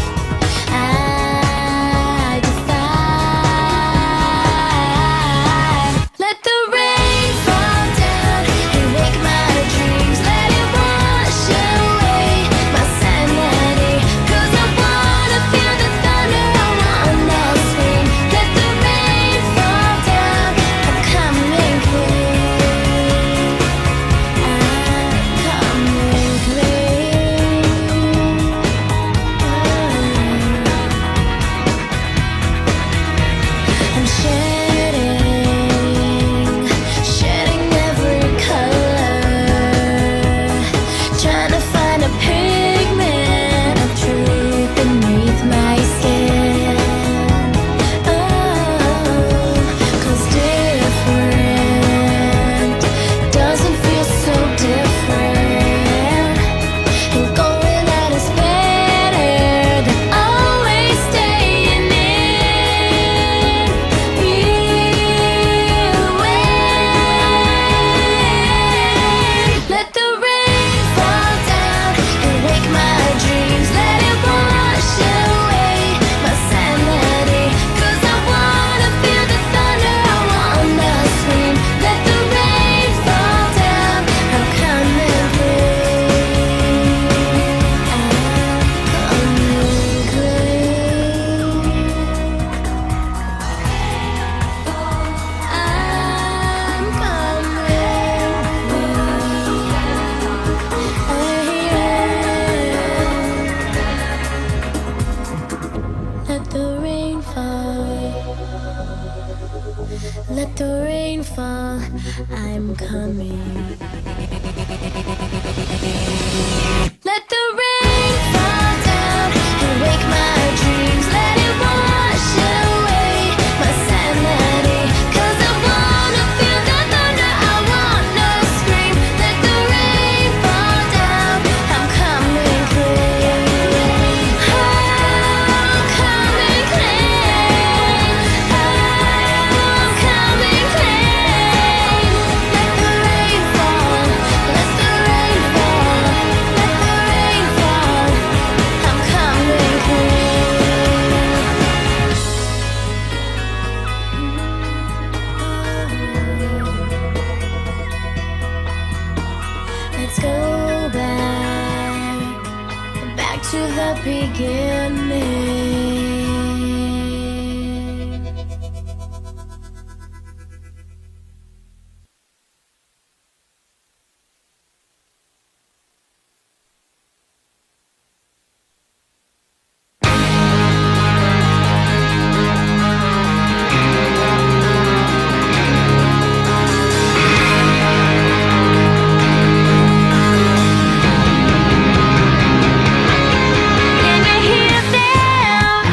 I defy. Let the rain fall down and wake my dreams. Let it wash away fall, I'm coming. Let the rain fall down and wake my dreams. Let it wash away my sanity. 'Cause I wanna feel the thunder, I wanna scream. Let the rain fall down, I'm coming clean. I'm coming clean. I'm coming clean. Let the rain fall, let the rain fall, let the rain fall. I'm coming clean. Let's go back to the beginning. Can you hear them?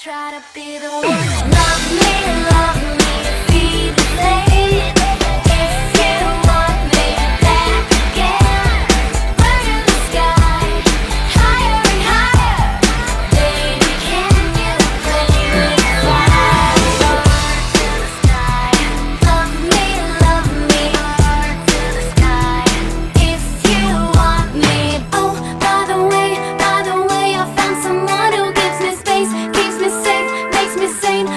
try to be the one. Love me, be the same. If you want me back again, bird in the sky, higher and higher. Baby, can you let me fly? Bird to the sky. Love me, bird to the sky. If you want me. Oh, by the way, I found someone who gives me space, keeps me safe, makes me sane.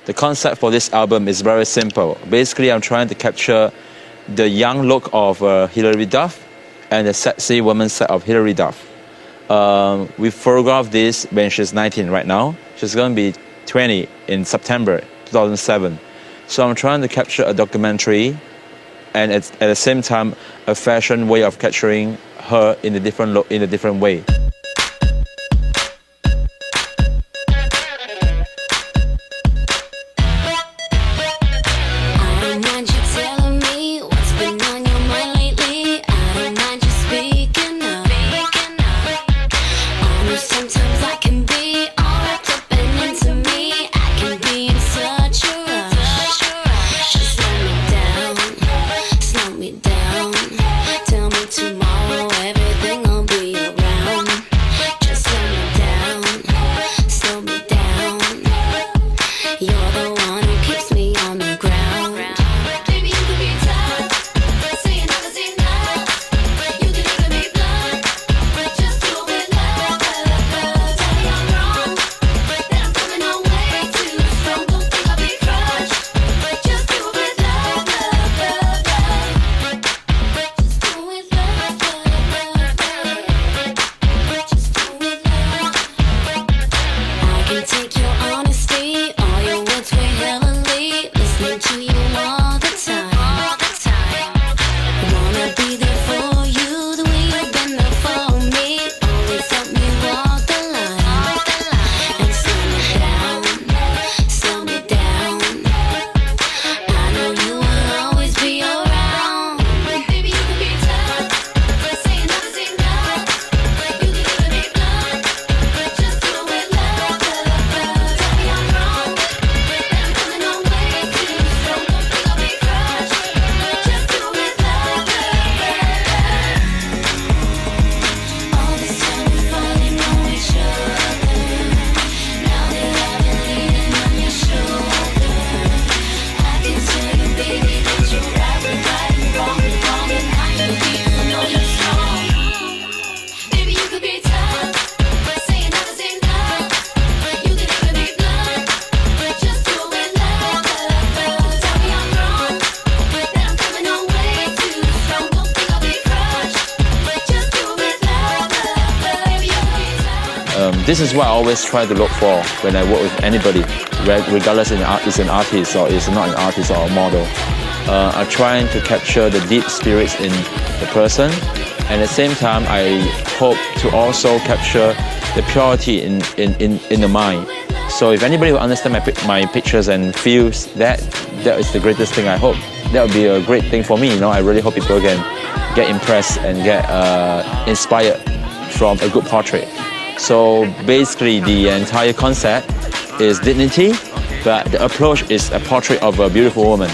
The concept for this album is very simple. Basically, I'm trying to capture the young look of Hilary Duff and the sexy woman side of Hilary Duff. We photographed this when she's 19 right now. She's going to be 20 in September 2007. So I'm trying to capture a documentary and at the same time a fashion way of capturing her in a different look, in a different way. This is what I always try to look for when I work with anybody, regardless it's an artist or it's not an artist or a model. I'm trying to capture the deep spirits in the person, and at the same time I hope to also capture the purity in the mind. So if anybody will understand my pictures and feels that is the greatest thing, I hope. That would be a great thing for me, you know. I really hope people can get impressed and get inspired from a good portrait. So basically the entire concept is dignity, but the approach is a portrait of a beautiful woman.